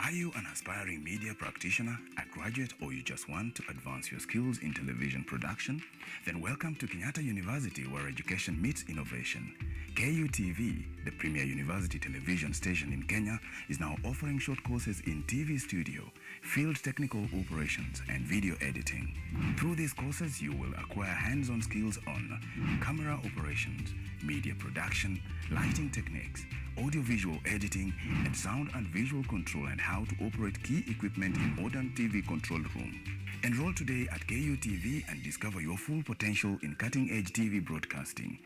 Are you an aspiring media practitioner, a graduate, or you just want to advance your skills in television production? Then welcome to Kenyatta University, where education meets innovation. KUTV, the premier university television station in Kenya, is now offering short courses in TV studio, field technical operations, and video editing. Through these courses, you will acquire hands-on skills on camera operations, media production, lighting techniques, audio-visual editing, and sound and visual control, and how to operate key equipment in modern TV control room. Enroll today at KUTV and discover your full potential in cutting-edge TV broadcasting.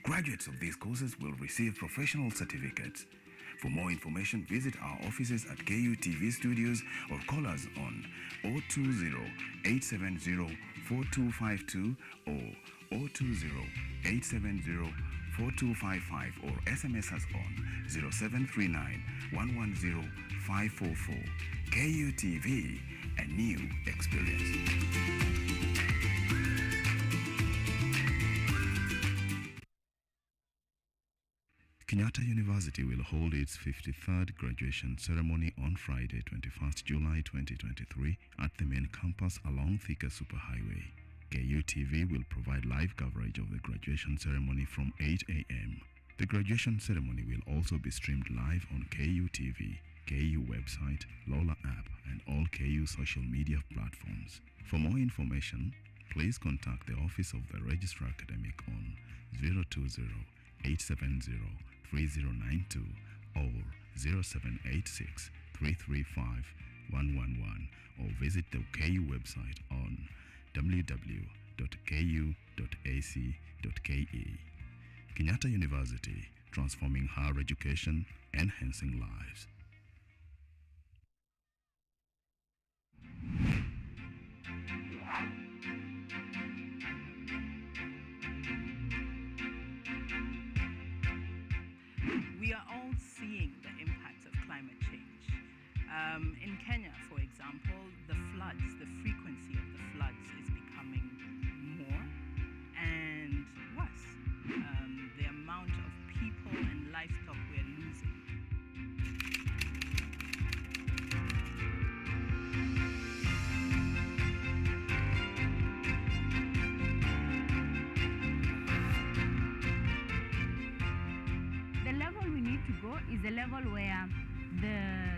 Graduates of these courses will receive professional certificates. For more information, visit our offices at KUTV Studios or call us on 020-870-4252 or 020-870-4255 or SMS us on 0739-110-544. KUTV, a new experience. Kenyatta University will hold its 53rd graduation ceremony on Friday, 21st July 2023 at the main campus along Thika Superhighway. KUTV will provide live coverage of the graduation ceremony from 8 a.m. The graduation ceremony will also be streamed live on KUTV, KU website, Lola app, and all KU social media platforms. For more information, please contact the Office of the Registrar Academic on 020-870-3092 or 0786-335-111 or visit the KU website on www.ku.ac.ke. Kenyatta University, transforming higher education, enhancing lives. In Kenya, for example, the frequency of the floods is becoming more and worse. The amount of people and livestock we're losing. The level we need to go is the level where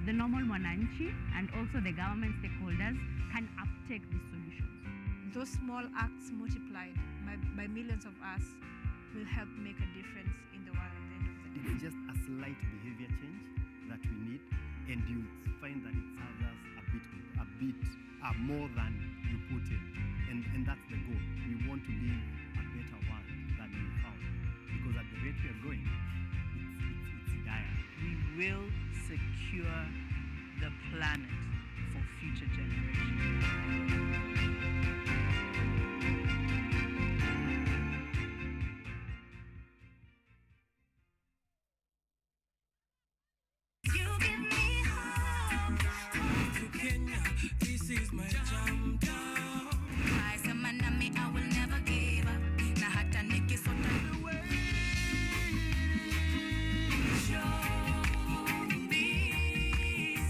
the normal mwananchi and also the government stakeholders can uptake these solutions. Those small acts multiplied by millions of us will help make a difference in the world at the end of the day. It's just a slight behavior change that we need, and you'll find that it serves us a bit more than you put in. And that's the goal. We want to live a better world than we found. Because at the rate we are going, it's dire. We will secure the planet for future generations. Kenya, this is my jam down. I say manami, I will never give up. Na hata nikisota the way. Show me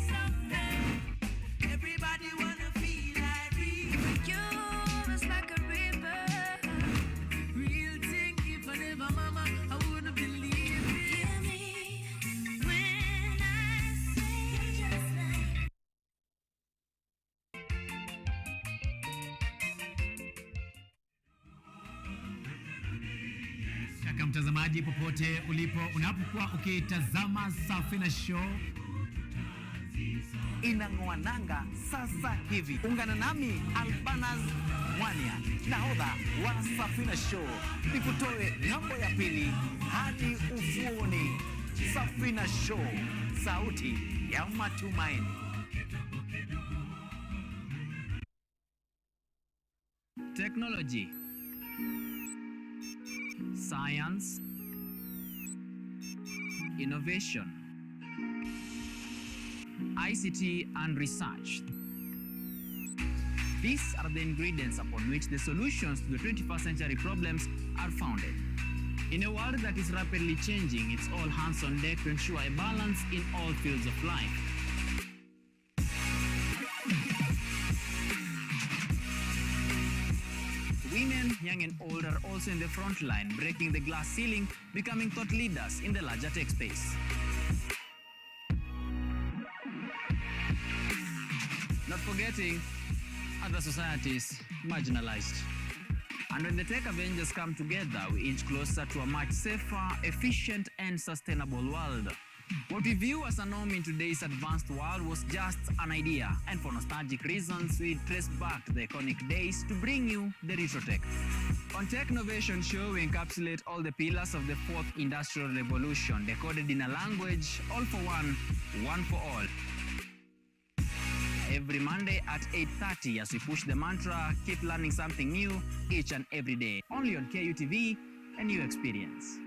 something. Everybody wanna feel like me. You is like a river. Real thing, if I never mama, I wouldn't believe it. Hear me when I say just like. Shaka mtazamaji popote ulipo unapokuwa ukitazama Safina Show inang'oa nanga sasa hivi. Ungana nami Albanas Mwania, nahodha wa Safina Show, nikutoe ng'ambo ya pili hadi ufuoni. Safina Show, sauti ya matumaini. Technology, science, innovation, ICT and research. These are the ingredients upon which the solutions to the 21st century problems are founded. In a world that is rapidly changing, it's all hands on deck to ensure a balance in all fields of life. Women, young and old, are also in the front line, breaking the glass ceiling, becoming thought leaders in the larger tech space. Not forgetting other societies marginalized. And when the tech Avengers come together, we inch closer to a much safer, efficient, and sustainable world. What we view as a norm in today's advanced world was just an idea, and for nostalgic reasons, we trace back to the iconic days to bring you the retro tech. On Technovation Show, we encapsulate all the pillars of the fourth industrial revolution, decoded in a language, all for one for all. Every Monday at 8:30 as we push the mantra, keep learning something new each and every day. Only on KUTV, a new experience.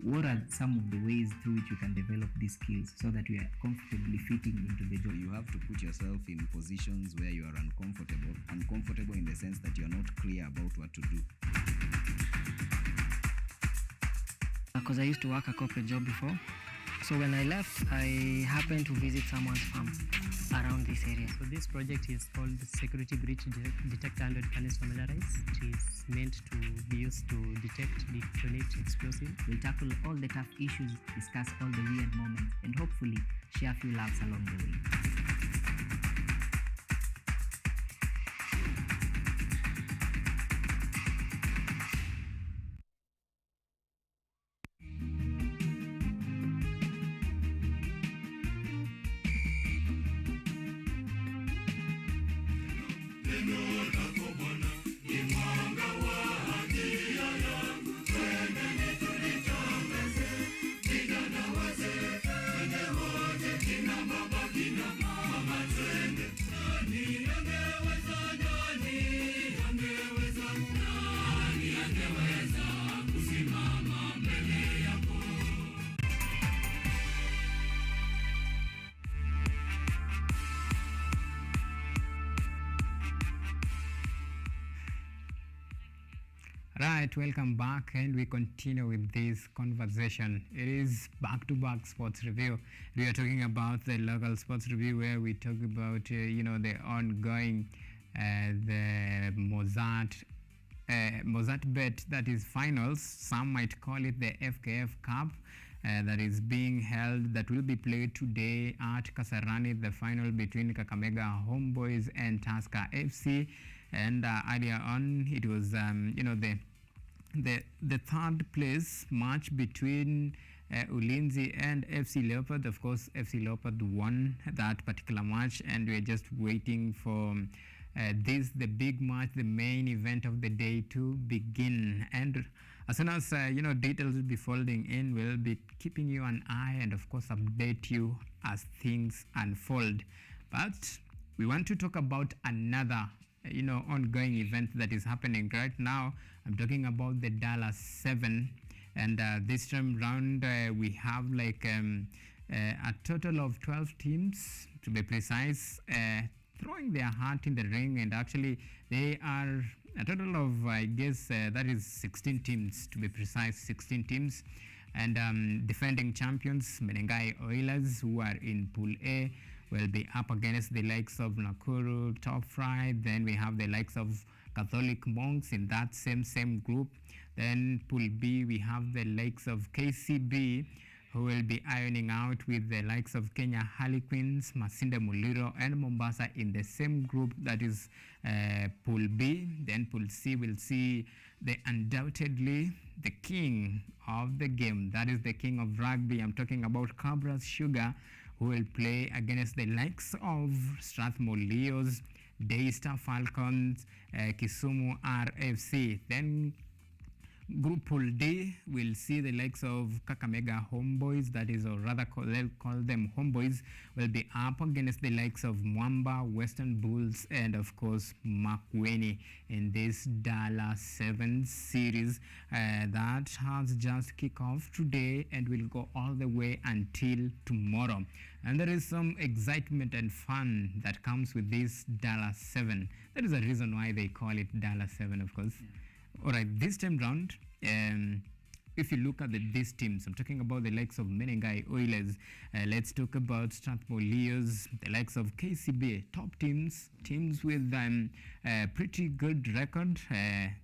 What are some of the ways through which you can develop these skills so that you are comfortably fitting into the job? You have to put yourself in positions where you are uncomfortable in the sense that you are not clear about what to do. Because I used to work a corporate job before. So when I left, I happened to visit someone's farm around this area. So this project is called Security Breach Detect and Can Familiarize. It is meant to be used to detect, detonate explosives. We'll tackle all the tough issues, discuss all the weird moments, and hopefully share a few laughs along the way. Ni Right, welcome back, and we continue with this conversation. It is back-to-back sports review. We are talking about the local sports review, where we talk about the ongoing the Mozart bet, that is finals. Some might call it the FKF Cup. That is being held, that will be played today at Kasarani, the final between Kakamega Homeboys and Tusker FC. And earlier on, it was the third place match between Ulinzi and FC Leopard. Of course, FC Leopard won that particular match, and we're just waiting for the big match, the main event of the day, to begin. And as soon as details will be folding in, we'll be keeping you an eye and of course update you as things unfold. But we want to talk about another ongoing event that is happening right now. I'm talking about the Dallas 7, and this time round we have a total of 12 teams, to be precise, throwing their heart in the ring, and actually they are a total of, I guess, that is 16 teams, to be precise, 16 teams. And defending champions, Menengai Oilers, who are in Pool A, will be up against the likes of Nakuru, Top Fry. Then we have the likes of Catholic Monks in that same group. Then Pool B, we have the likes of KCB, who will be ironing out with the likes of Kenya Harlequins, Masinde Muliro, and Mombasa in the same group, that is Pool B. Then Pool C will see undoubtedly the king of the game, that is the king of rugby. I'm talking about Cabras Sugar, who will play against the likes of Strathmore Leos, Daystar Falcons, Kisumu RFC. Then Group Pool D will see the likes of Kakamega Homeboys, that is, or rather they'll call them Homeboys, will be up against the likes of Mwamba, Western Bulls, and of course Makueni in this Dallas 7 series that has just kicked off today and will go all the way until tomorrow. And there is some excitement and fun that comes with this Dallas 7. There is a reason why they call it Dallas 7, of course. Yeah. All right, this time round, if you look at these teams, I'm talking about the likes of Menengai Oilers. Let's talk about Strathmore Leos, the likes of KCB, top teams with a pretty good record,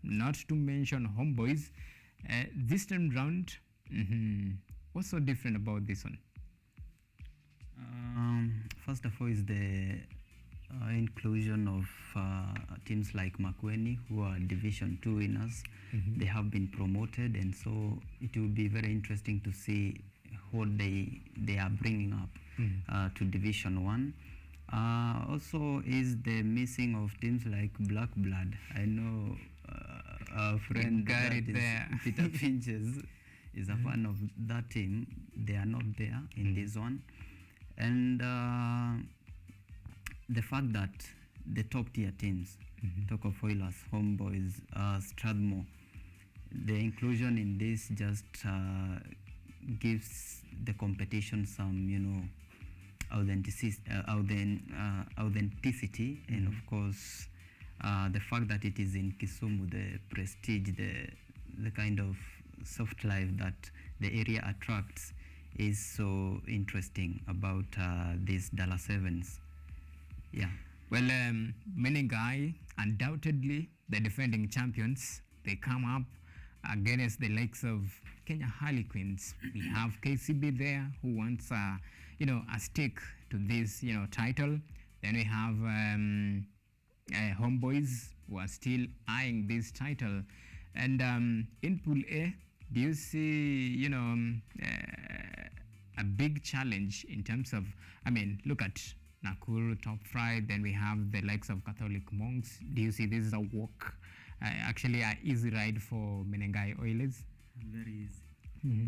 not to mention Homeboys. This time round, what's so different about this one? First of all is the inclusion of teams like Makueni, who are Division 2 winners. They have been promoted, and so it will be very interesting to see what they are bringing up to Division 1. Also is the missing of teams like Black Blood. I know our friend Peter Finches is a fan of that team. They are not there in this one. And the fact that the top tier teams, talk of Oilers, Homeboys, Strathmore, the inclusion in this just gives the competition some, authenticity, and of course the fact that it is in Kisumu, the prestige, the kind of soft life that the area attracts is so interesting about these Dallas Sevens. Yeah. Well, Menengai, undoubtedly the defending champions, they come up against the likes of Kenya Harlequins. We have KCB there, who wants a stake to this title. Then we have Homeboys, who are still eyeing this title. And in Pool A, do you see a big challenge in terms of, look at Nakuru, Top Fry, then we have the likes of Catholic Monks. Do you see this is a walk, actually an easy ride for Menengai Oilers? Very easy.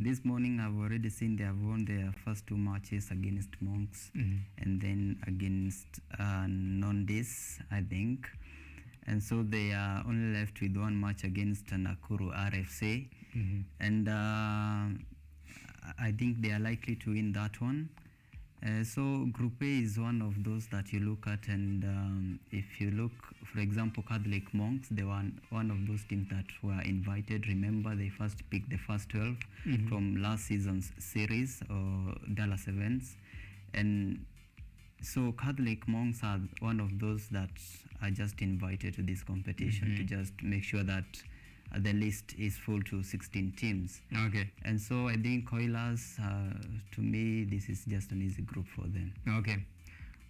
This morning I've already seen they have won their first 2 matches against Monks and then against Nondis, I think. And so they are only left with 1 match against Nakuru RFC. And I think they are likely to win that one. So Group A is one of those that you look at, and if you look, for example, Catholic Monks, they were one of those teams that were invited. Remember, they first picked the first 12 from last season's series, or Dallas Events, and so Catholic Monks are one of those that are just invited to this competition to just make sure that the list is full to 16 teams. Okay. And so I think Oilers, to me, this is just an easy group for them. Okay.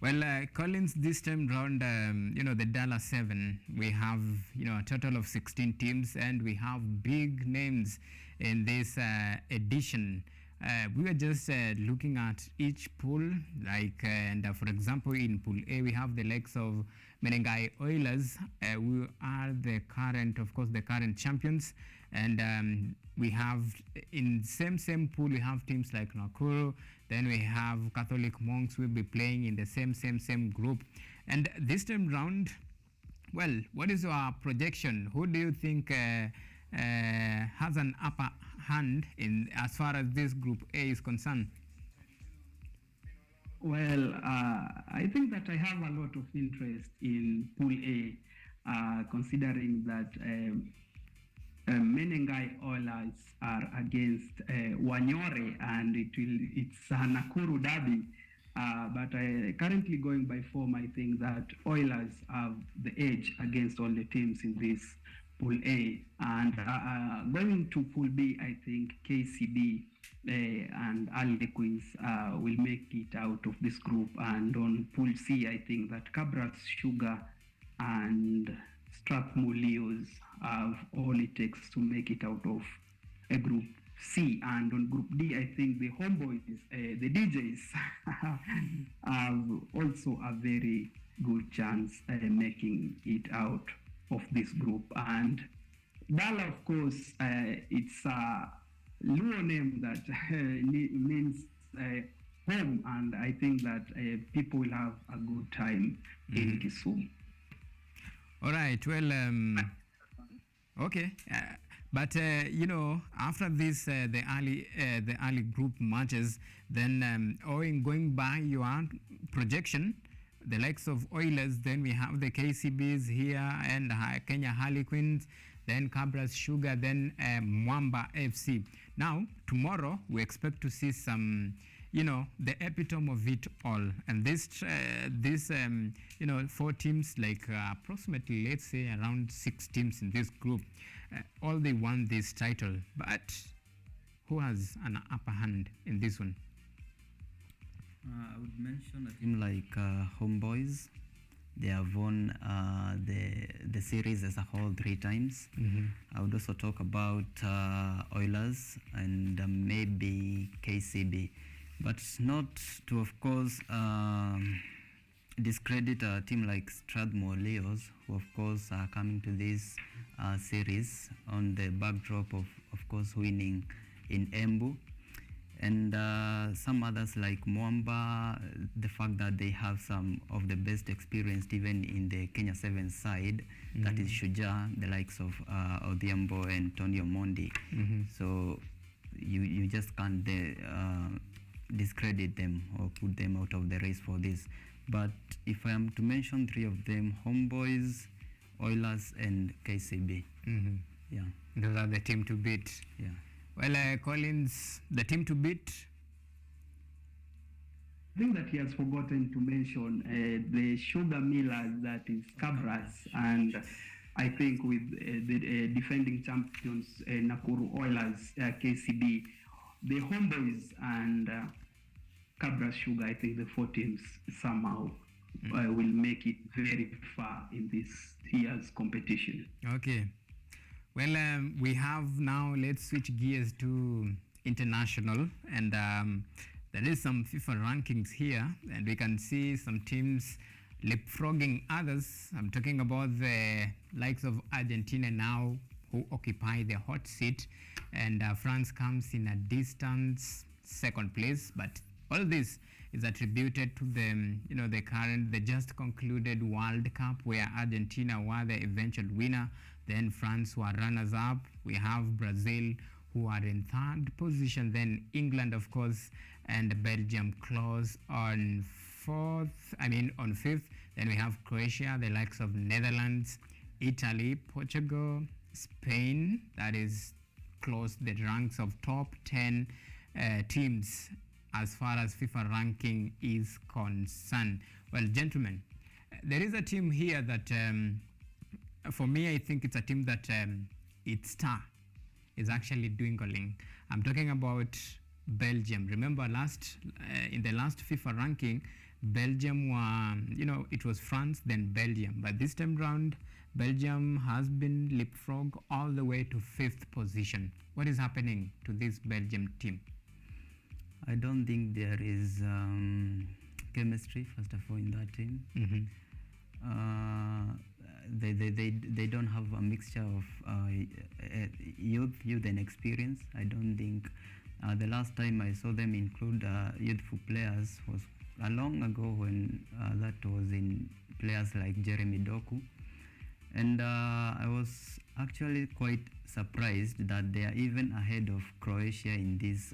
Well, Collins, this time round, the Dallas 7, we have, a total of 16 teams, and we have big names in this edition. We were just looking at each pool, for example, in Pool A, we have the likes of Menengai Oilers, who are the current champions, and we have in same pool, we have teams like Nakuru, then we have Catholic Monks who will be playing in the same group. And this time round, well, what is your projection? Who do you think has an upper hand in as far as this Group A is concerned? Well, I think that I have a lot of interest in Pool A, considering that Menengai Oilers are against Wanyore, and it's a Nakuru derby. But currently going by form, I think that Oilers have the edge against all the teams in this Pool A. And going to Pool B, I think KCB and Harlequins will make it out of this group. And on Pool C, I think that Cabras Sugar and Strathmore Leos have all it takes to make it out of a Group C. And on Group D, I think the Homeboys, the DJs, have also a very good chance making it out of this group. And Dala, of course, it's a Luo name that means home, and I think that people will have a good time in Kisumu. All right. Well, okay. But after this, the early group matches, then going by your projection, the likes of Oilers, then we have the KCBs here, and Kenya Harlequins, then Cabras Sugar, then Mwamba FC. Now, tomorrow, we expect to see some, the epitome of it all. And this 4 teams, like approximately, let's say, around 6 teams in this group, all they won this title. But who has an upper hand in this one? I would mention a team like Homeboys. They have won the series as a whole 3 times. I would also talk about Oilers and maybe KCB, but not to, of course, discredit a team like Strathmore Leos, who of course are coming to this series on the backdrop of course, winning in Embu. And some others like Mwamba, the fact that they have some of the best experienced even in the Kenya 7 side, that is Shujaa, the likes of Odhiambo and Tony Omondi. So you just can't discredit them or put them out of the race for this. But if I am to mention 3 of them, Homeboys, Oilers and KCB. Yeah. Those are the team to beat. Yeah. Well, Collins, the team to beat. I think that he has forgotten to mention the sugar millers, that is Cabras, and I think with the defending champions Nakuru Oilers, KCB, the Homeboys and Cabras Sugar, I think the 4 teams somehow will make it very far in this year's competition. Okay. Well, we have now, let's switch gears to international, and there is some FIFA rankings here, and we can see some teams leapfrogging others. I'm talking about the likes of Argentina now, who occupy the hot seat, and France comes in a distant 2nd place, but all this is attributed to the just concluded World Cup, where Argentina were the eventual winner. Then France were runners-up. We have Brazil, who are in third position. Then England, of course, and Belgium close on on fifth. Then we have Croatia, the likes of Netherlands, Italy, Portugal, Spain, that is close the ranks of top 10 teams as far as FIFA ranking is concerned. Well, gentlemen, there is a team here that, for me, I think it's a team that its star is actually dwindling. I'm talking about Belgium. Remember, in the last FIFA ranking, Belgium were, it was France, then Belgium. But this time round, Belgium has been leapfrog all the way to 5th position. What is happening to this Belgium team? I don't think there is chemistry, first of all, in that team. They don't have a mixture of youth and experience. I don't think the last time I saw them include youthful players was long ago when that was in players like Jeremy Doku. And I was actually quite surprised that they are even ahead of Croatia in this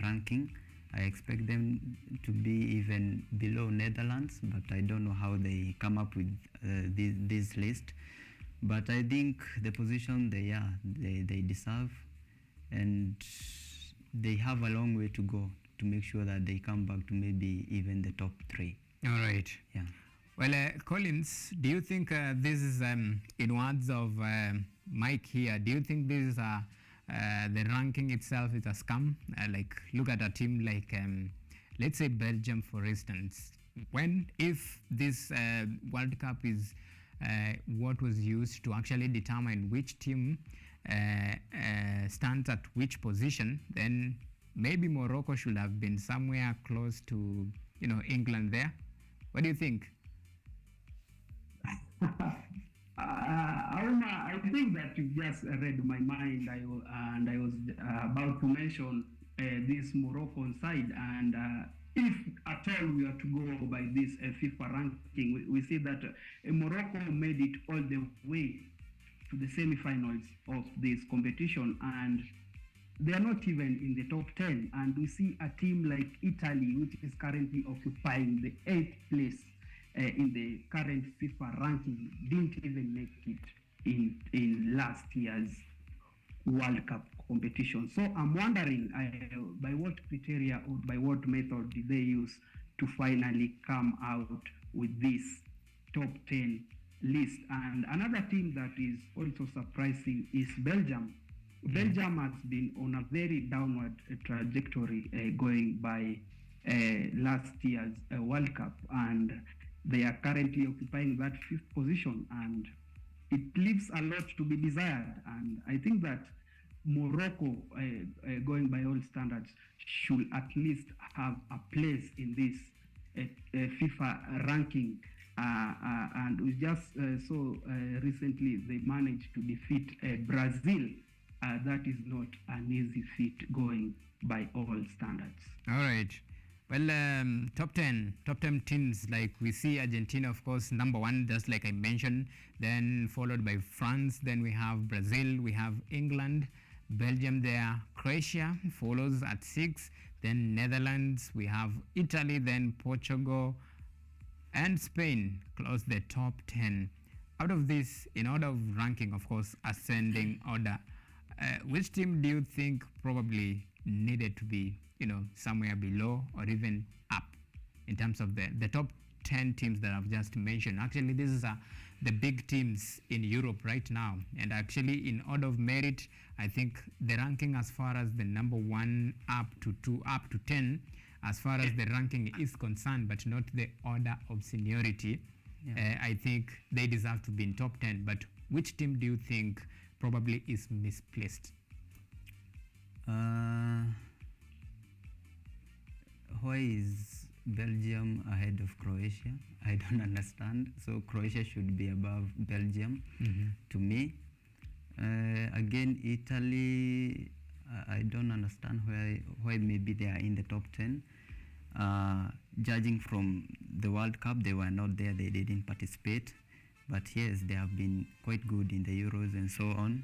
ranking. I expect them to be even below Netherlands, but I don't know how they come up with this list. But I think the position they deserve, and they have a long way to go to make sure that they come back to maybe even the top 3. All right. Yeah. Well, Collins, do you think this is, in words of Mike here, do you think this is the ranking itself is a scam? Look at a team like, let's say Belgium, for instance. If this World Cup is what was used to actually determine which team stands at which position, then maybe Morocco should have been somewhere close to, England there. What do you think? Auma, I think that you just read my mind. I was about to mention this Moroccan side, and if at all we are to go by this FIFA ranking, we see that Morocco made it all the way to the semi-finals of this competition, and they are not even in the top 10. And we see a team like Italy, which is currently occupying the 8th place in the current FIFA ranking, didn't even make it in last year's World Cup competition. So I'm wondering by what criteria or by what method did they use to finally come out with this top 10 list. And another team that is also surprising is Belgium. Belgium has been on a very downward trajectory going by last year's World Cup, and they are currently occupying that 5th position, and it leaves a lot to be desired. And I think that Morocco, going by all standards, should at least have a place in this FIFA ranking. And we just saw recently they managed to defeat Brazil. That is not an easy feat going by all standards. All right. Well, top 10 teams, like we see Argentina, of course, number 1, just like I mentioned, then followed by France, then we have Brazil, we have England, Belgium there, Croatia follows at 6, then Netherlands, we have Italy, then Portugal, and Spain close the top 10. Out of this, in order of ranking, of course, ascending order, which team do you think probably needed to be, somewhere below or even up in terms of the top 10 teams that I've just mentioned? Actually, this is the big teams in Europe right now. And actually, in order of merit, I think the ranking as far as the number 1 up to 2 up to 10, as far as the ranking is concerned, but not the order of seniority, I think they deserve to be in top 10. But which team do you think probably is misplaced? Why is Belgium ahead of Croatia? I don't understand. So Croatia should be above Belgium to me. Again, Italy, I don't understand why maybe they are in the top 10. Judging from the World Cup, they were not there, they didn't participate. But yes, they have been quite good in the Euros and so on.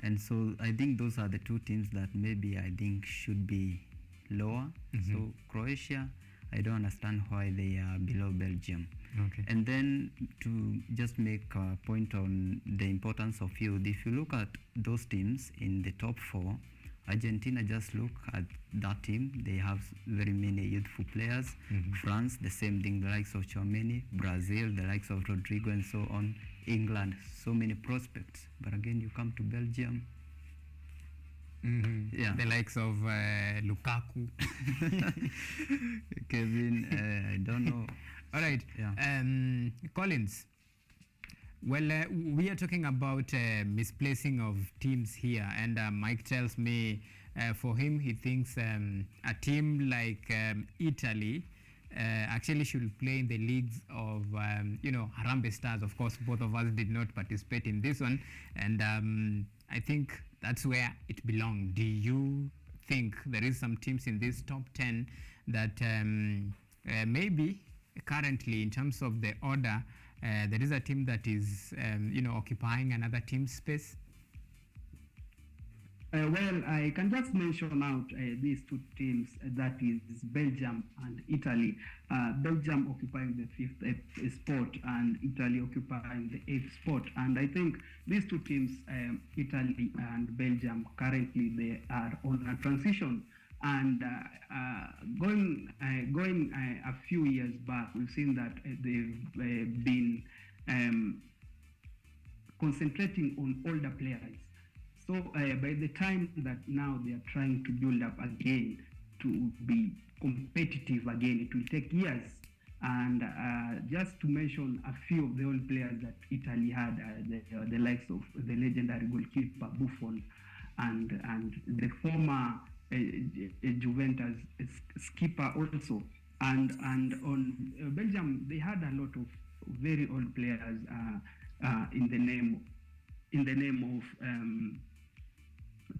And so I think those are the two teams that maybe I think should be lower. So Croatia, I don't understand why they are below Belgium. Okay. And then to just make a point on the importance of youth, if you look at those teams in the top four, Argentina, just look at that team. They have very many youthful players. France, the same thing, the likes of Chouameni. Brazil, the likes of Rodrigo and so on. England, so many prospects. But again, you come to Belgium. Yeah. The likes of Lukaku. Kevin, I don't know. All right. Yeah. Collins. Well, we are talking about misplacing of teams here, and Mike tells me for him, he thinks a team like Italy actually should play in the leagues of, Harambee Stars. Of course, both of us did not participate in this one, and I think that's where it belongs. Do you think there is some teams in this top 10 that maybe currently, in terms of the order, there is a team that is, occupying another team's space? Well, I can just mention out these two teams, that is Belgium and Italy. Belgium occupying the fifth spot and Italy occupying the eighth spot. And I think these two teams, Italy and Belgium, currently they are on a transition. And going a few years back, we've seen that they've been concentrating on older players. So by the time that now they are trying to build up again to be competitive again, it will take years. And just to mention a few of the old players that Italy had, the likes of the legendary goalkeeper Buffon and the former Juventus skipper also. And on Belgium, they had a lot of very old players in the name of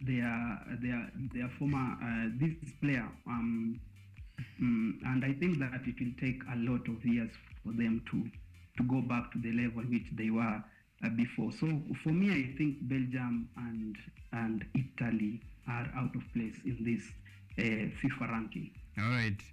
their former this player, and I think that it will take a lot of years for them to go back to the level which they were before. So for me, I think Belgium and Italy are out of place in this FIFA ranking. All right.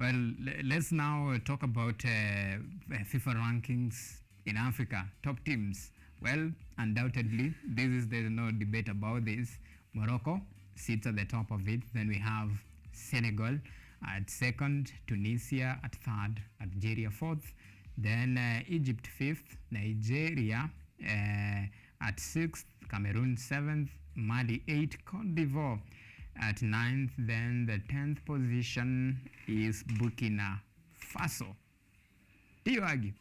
Well, let's now talk about FIFA rankings in Africa, top teams. Well, undoubtedly, there's no debate about this. Morocco sits at the top of it. Then we have Senegal at second, Tunisia at third, Algeria fourth, then Egypt fifth, Nigeria at sixth, Cameroon seventh, Mali eighth, Cote d'Ivoire at ninth. Then the 10th position is Burkina Faso. Do you argue?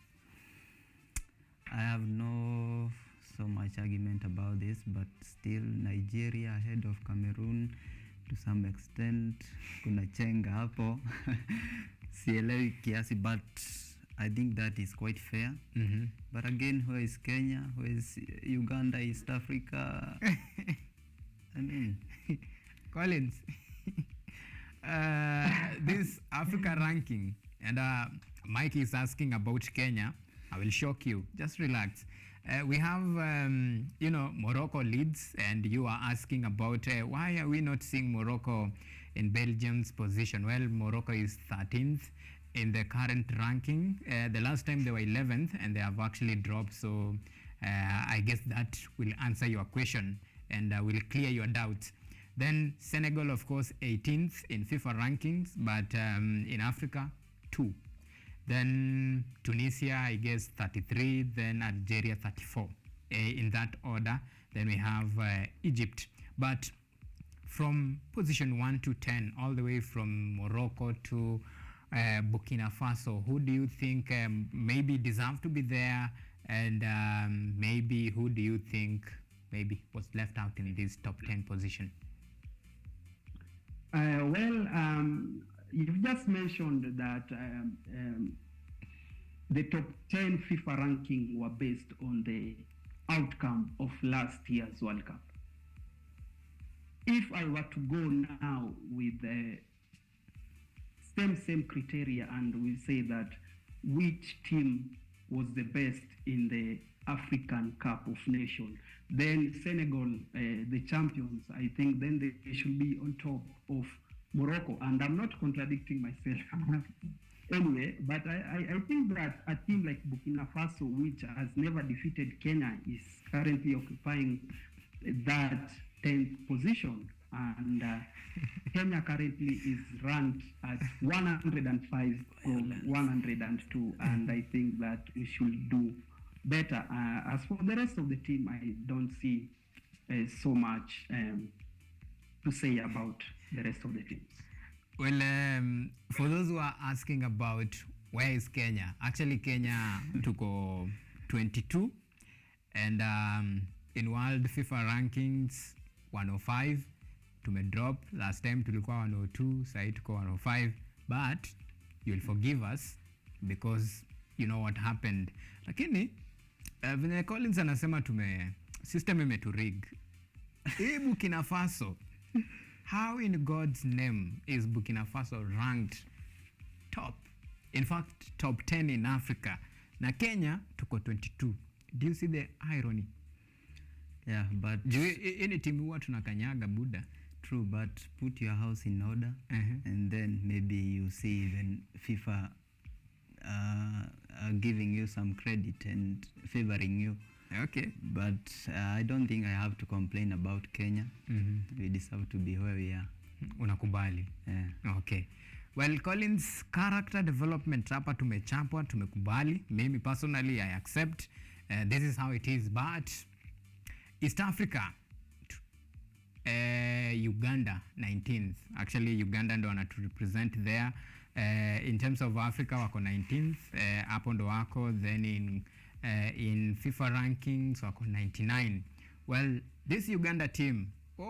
I have no so much argument about this, but still Nigeria ahead of Cameroon to some extent. Kuna chenga hapo. Sielewi kiasi, but I think that is quite fair. But again, where is Kenya? Where is Uganda, East Africa? I mean, Collins, this Africa ranking, and Mike is asking about Kenya. I will shock you. Just relax. We have, Morocco leads, and you are asking about why are we not seeing Morocco in Belgium's position? Well, Morocco is 13th in the current ranking. The last time they were 11th, and they have actually dropped. So I guess that will answer your question and will clear your doubts. Then Senegal, of course, 18th in FIFA rankings, but in Africa, 2. Then Tunisia, I guess, 33, then Algeria, 34, in that order. Then we have Egypt. But from position 1 to 10, all the way from Morocco to Burkina Faso, who do you think maybe deserve to be there? And maybe who do you think maybe was left out in this top 10 position? You've just mentioned that the top 10 FIFA ranking were based on the outcome of last year's World Cup. If I were to go now with the same criteria and we say that which team was the best in the African Cup of Nations. Then Senegal, the champions, I think then they should be on top of Morocco. And I'm not contradicting myself. Anyway, but I think that a team like Burkina Faso, which has never defeated Kenya, is currently occupying that 10th position. And Kenya currently is ranked at 105 from 102. And I think that we should do better. As for the rest of the team, I don't see so much to say about the rest of the teams. Well, for those who are asking about where is Kenya, actually Kenya tuko 22 and in world FIFA rankings 105 tumedrop. Last time tulikuwa 102, sasa tuko 105, but you'll forgive us because you know what happened. Lakini Vinay Collins anasema system imeturig. Hii Burkina Faso, how in God's name is Burkina Faso ranked top? In fact, top 10 in Africa. Na Kenya tuko 22. Do you see the irony? Yeah, but any team huwa tunakanyaga Buddha. True, but put your house in order, and then maybe you see even FIFA giving you some credit and favoring you. Okay. But I don't think I have to complain about Kenya. We deserve to be where we are. Unakubali? Yeah. Okay. Well, Collins, character development hapa tumechapwa, tumekubali. Mimi personally, I accept. This is how it is. But East Africa, Uganda 19th. Actually, Uganda ndo wana to represent there. In terms of Africa, wako 19th. Hapo ndo wako. Then in FIFA rankings, wako 99. Well, this Uganda team,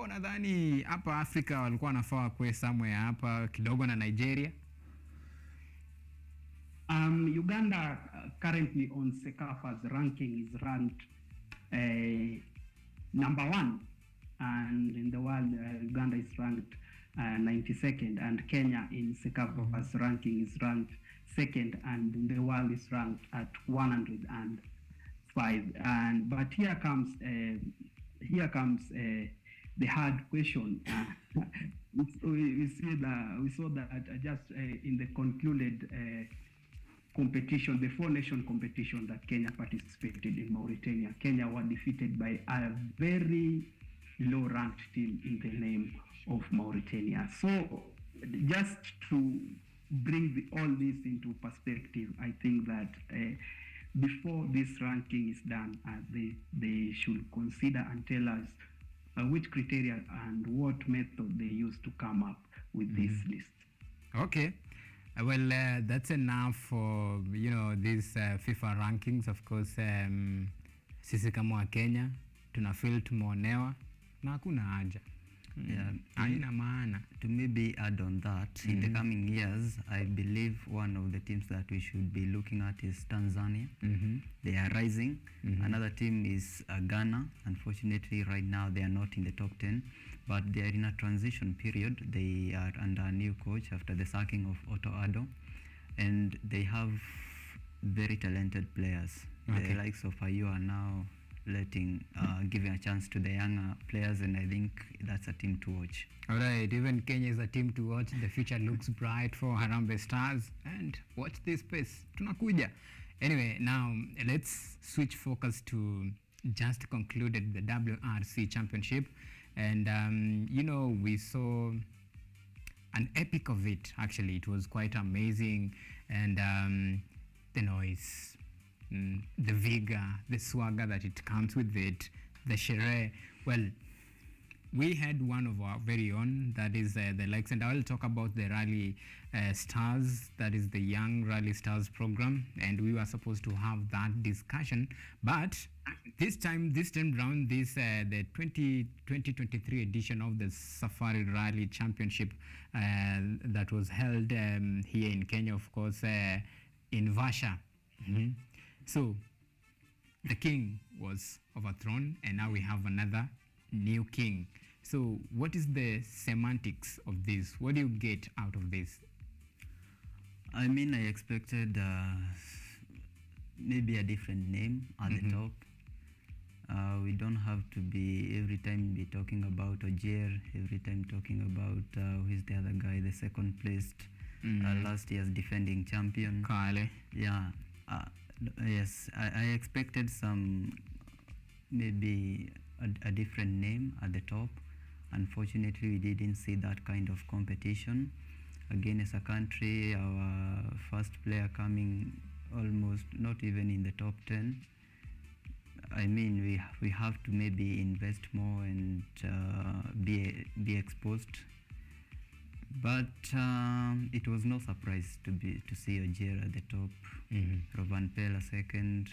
nadhani hapa Africa walikuwa wanafaa kwe somewhere hapa kidogo na Nigeria. Uganda currently on CECAFA's ranking is ranked number 1, and in the world Uganda is ranked 92nd, and Kenya in CECAFA's ranking is ranked 2nd, and in the world is ranked at 105. But here comes the hard question. We saw that just in the concluded competition, the 4-nation competition that Kenya participated in Mauritania. Kenya were defeated by a very low-ranked team in the name of Mauritania. So just to bring all this into perspective, I think that before this ranking is done, they should consider and tell us which criteria and what method they use to come up with this list. Okay. Well, that's enough for, these FIFA rankings. Of course, sisi kama wa Kenya, tunafeel tumeonewa na hakuna haja. Yeah, haina maana. To maybe add on that, in the coming years, I believe one of the teams that we should be looking at is Tanzania. They are rising. Another team is Ghana. Unfortunately, right now they are not in the top 10, but they are in a transition period. They are under a new coach after the sacking of Otto Addo, and they have very talented players. Okay. The likes of Ayu are now giving a chance to the younger players, and I think that's a team to watch. All right, even Kenya is a team to watch. The future looks bright for Harambee Stars, and watch this space. Tunakuja. Anyway, now let's switch focus to just concluded the WRC Championship, and we saw an epic of it. Actually, it was quite amazing, and the noise, the vigor, the swagger that it comes with it, the sherehe. Well, we had one of our very own, that is the likes, and I will talk about the Rally Stars, that is the Young Rally Stars program, and we were supposed to have that discussion, but this time round, the 2023 edition of the Safari Rally Championship that was held here in Kenya, of course, in Vasha. So the king was overthrown, and now we have another new king. So what is the semantics of this? What do you get out of this? I mean, I expected maybe a different name at the top. We don't have to be every time be talking about Ogier, every time talking about who is the other guy, the second placed last year's defending champion. Kale. Yeah. Yes, I expected some maybe a different name at the top. Unfortunately, we didn't see that kind of competition. Again, as a country, our first player coming almost not even in the top 10. I mean, we have to maybe invest more and be exposed. But it was no surprise to see Ogier at the top, Rovan Pela second,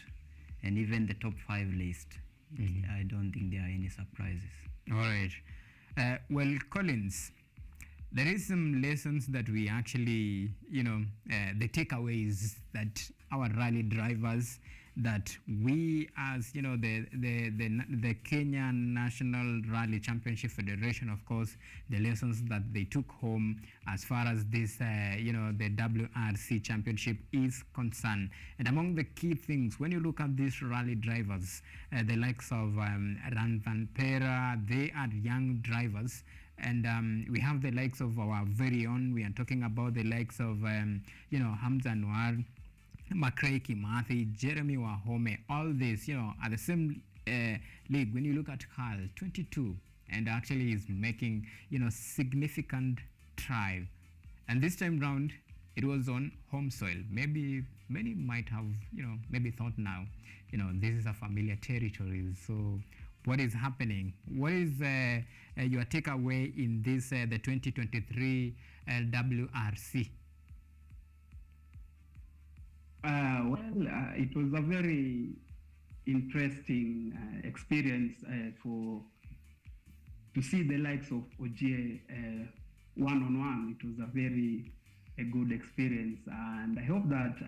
and even the top 5 list. I don't think there are any surprises. All right. Well, Collins, there is some lessons that we actually, the takeaways that our rally drivers, that we as, the Kenya National Rally Championship Federation, of course, the lessons that they took home as far as this, the WRC Championship is concerned. And among the key things, when you look at these rally drivers, the likes of Ran Van Pera, they are young drivers. And we have the likes of our very own, we are talking about the likes of, Hamza Noir, Makray Kimathi, Jeremy Wahome, all this, at the same league. When you look at Carl, 22, and actually is making, significant strive. And this time round, it was on home soil. Maybe many might have, maybe thought now, this is a familiar territory. So what is happening? What is your takeaway in this, the 2023 WRC? It was a very interesting experience to see the likes of Ogier one-on-one. It was a very good experience, and I hope that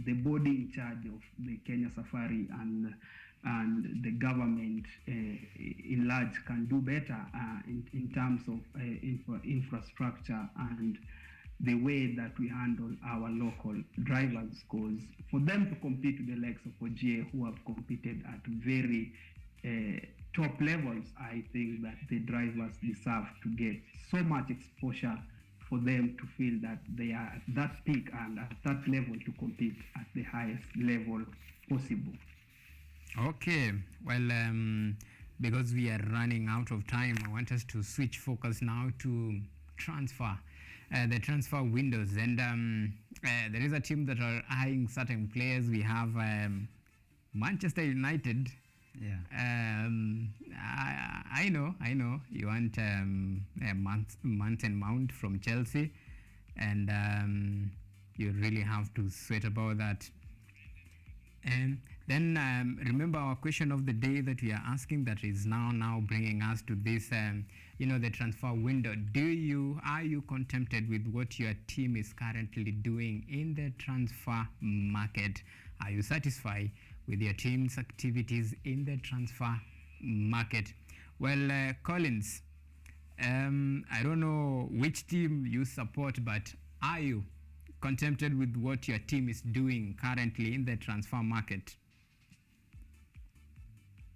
the body in charge of the Kenya Safari and the government in large can do better in terms of infrastructure and the way that we handle our local drivers, because for them to compete with the likes of Ogier, who have competed at very top levels, I think that the drivers deserve to get so much exposure for them to feel that they are at that peak and at that level to compete at the highest level possible. Okay, well, because we are running out of time, I want us to switch focus now to transfer. The transfer windows, and there is a team that are eyeing certain players. We have Manchester United. Yeah. I know you want Mount from Chelsea, and you really have to sweat about that. And then remember our question of the day that we are asking, that is now bringing us to this, the transfer window. Are you contented with what your team is currently doing in the transfer market? Are you satisfied with your team's activities in the transfer market? Well, Collins, I don't know which team you support, but are you contented with what your team is doing currently in the transfer market?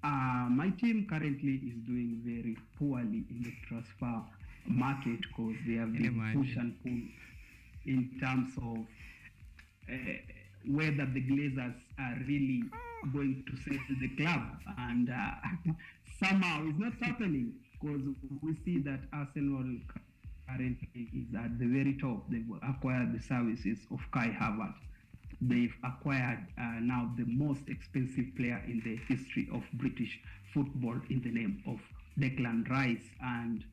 My team currently is doing very poorly in the transfer market because they have been push and pull in terms of whether the Glazers are really going to sell the club, and somehow it's not happening, because we see that Arsenal currently is at the very top. They've acquired the services of Kai Havertz. They've acquired now the most expensive player in the history of British football in the name of Declan Rice. And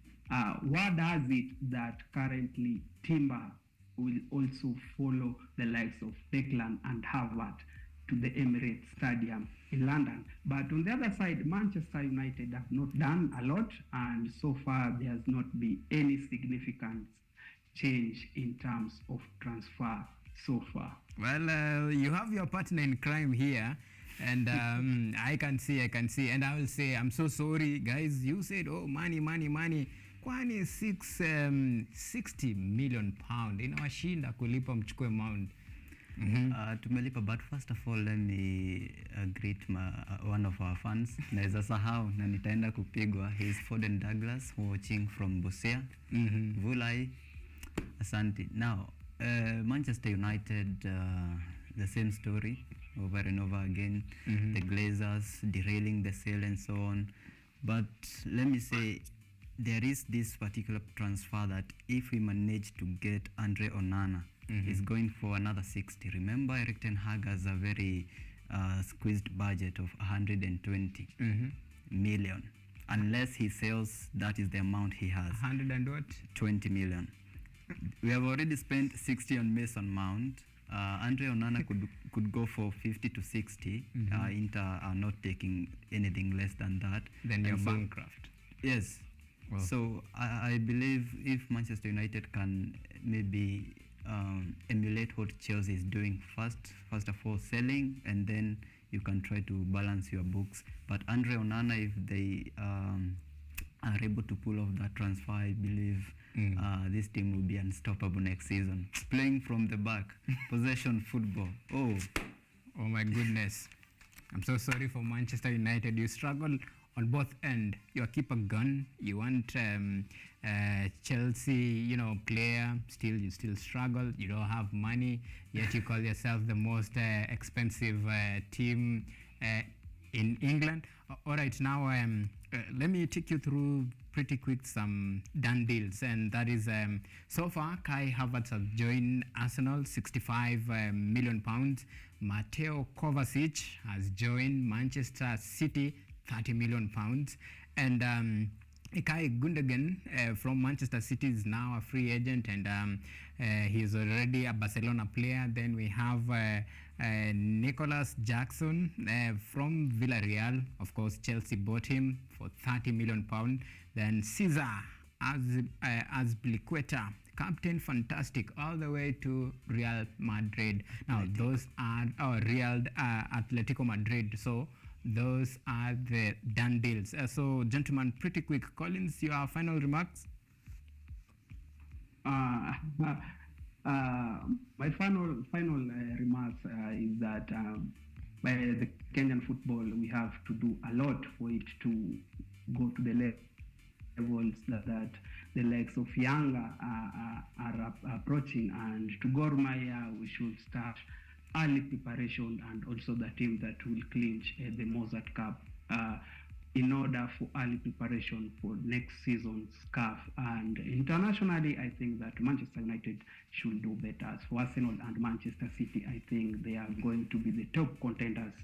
what does it that currently Timber will also follow the likes of Declan and Havertz to the Emirates Stadium in London? But on the other side, Manchester United have not done a lot, and so far there has not been any significant change in terms of transfer so far. Well, you have your partner in crime here, and I can see, and I will say, I'm so sorry, guys. You said, oh, money. Kwani 60 million pound inawashinda kulipa mchukue Mount. tumelipa, but first of all let me greet one of our fans. Naweza sahau na nitaenda kupigwa. He is Foden Douglas watching from Busia. Vulai, asante. Now Manchester United, the same story over and over again. The Glazers derailing the sale and so on. But let me say, there is this particular transfer that if we manage to get Andre Onana, is going for another 60. Remember, Eric Ten Hag has a very squeezed budget of 120 million. Unless he sells, that is the amount he has. 100 and what? 20 million. We have already spent 60 on Mason Mount. Andre Onana could go for 50 to 60. Inter are not taking anything less than that. Then you're bankrupt. Yes. Well. So I believe if Manchester United can maybe emulate what Chelsea is doing, first of all selling, and then you can try to balance your books. But Andre Onana, if they are able to pull off that transfer, I believe this team will be unstoppable next season. Playing from the back, possession football. Oh my goodness. I'm so sorry for Manchester United. You struggle on both ends. You keep a gun. You want Chelsea, player. You still struggle. You don't have money. Yet you call yourself the most expensive team in England. All right, now let me take you through pretty quick some done deals, and that is so far Kai Havertz has joined Arsenal, 65 million pounds. Mateo Kovacic has joined Manchester City, 30 million pounds, and Ilkay Gundogan from Manchester City is now a free agent, and he is already a Barcelona player. Then we have Nicholas Jackson from Villarreal. Of course, Chelsea bought him for 30 million pounds. Then Cesar Azpilicueta, Captain Fantastic, all the way to Real Madrid. Now, those are Real Atletico Madrid. So those are the done deals. So, gentlemen, pretty quick. Collins, your final remarks? My final remarks is that by the Kenyan football, we have to do a lot for it to go to the levels that the likes of Yanga are approaching, and to Gor Mahia we should start early preparation, and also the team that will clinch the Mozart Cup in order for early preparation for next season's CAF. And internationally, I think that Manchester United should do better. As for Arsenal and Manchester City, I think they are going to be the top contenders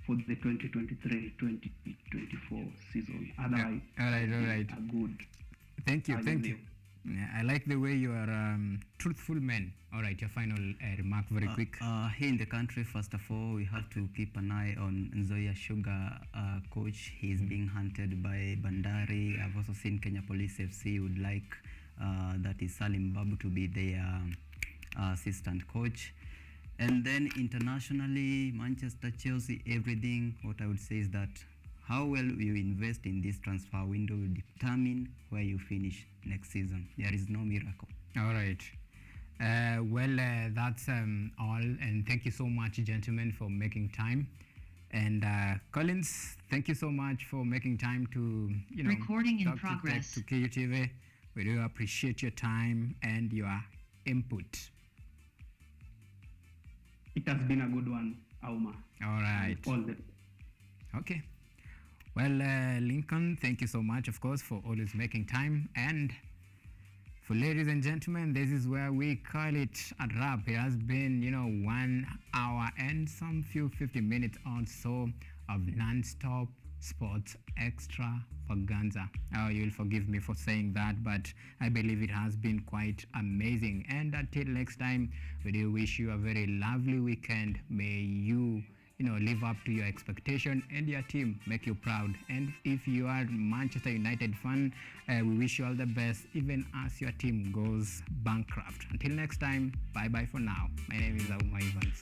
for the 2023-2024 season. Otherwise, all right. Good. Thank you. Yeah, I like the way you are truthful man. All right, your final remark, very quick. Here in the country, first of all, we have to keep an eye on Nzoia Sugar coach. He's being hunted by Bandari. I've also seen Kenya Police FC would like that is Salim Babu to be their assistant coach. And then internationally, Manchester, Chelsea, everything. What I would say is that how well you invest in this transfer window will determine where you finish next season. There is no miracle. All right. That's all. And thank you so much, gentlemen, for making time. And Collins, thank you so much for making time to, recording in progress to KUTV. We do appreciate your time and your input. It has been a good one, AUMA. All right. Okay. Well, Lincoln, thank you so much, of course, for always making time. And for ladies and gentlemen, this is where we call it a wrap. It has been, 1 hour and some 50 minutes or so of non-stop sports extravaganza. Oh, you'll forgive me for saying that, but I believe it has been quite amazing. And until next time, we do wish you a very lovely weekend. May you live up to your expectation and your team make you proud. And if you are Manchester United fan, we wish you all the best, even as your team goes bankrupt. Until next time, bye-bye for now. My name is AUMA Evans.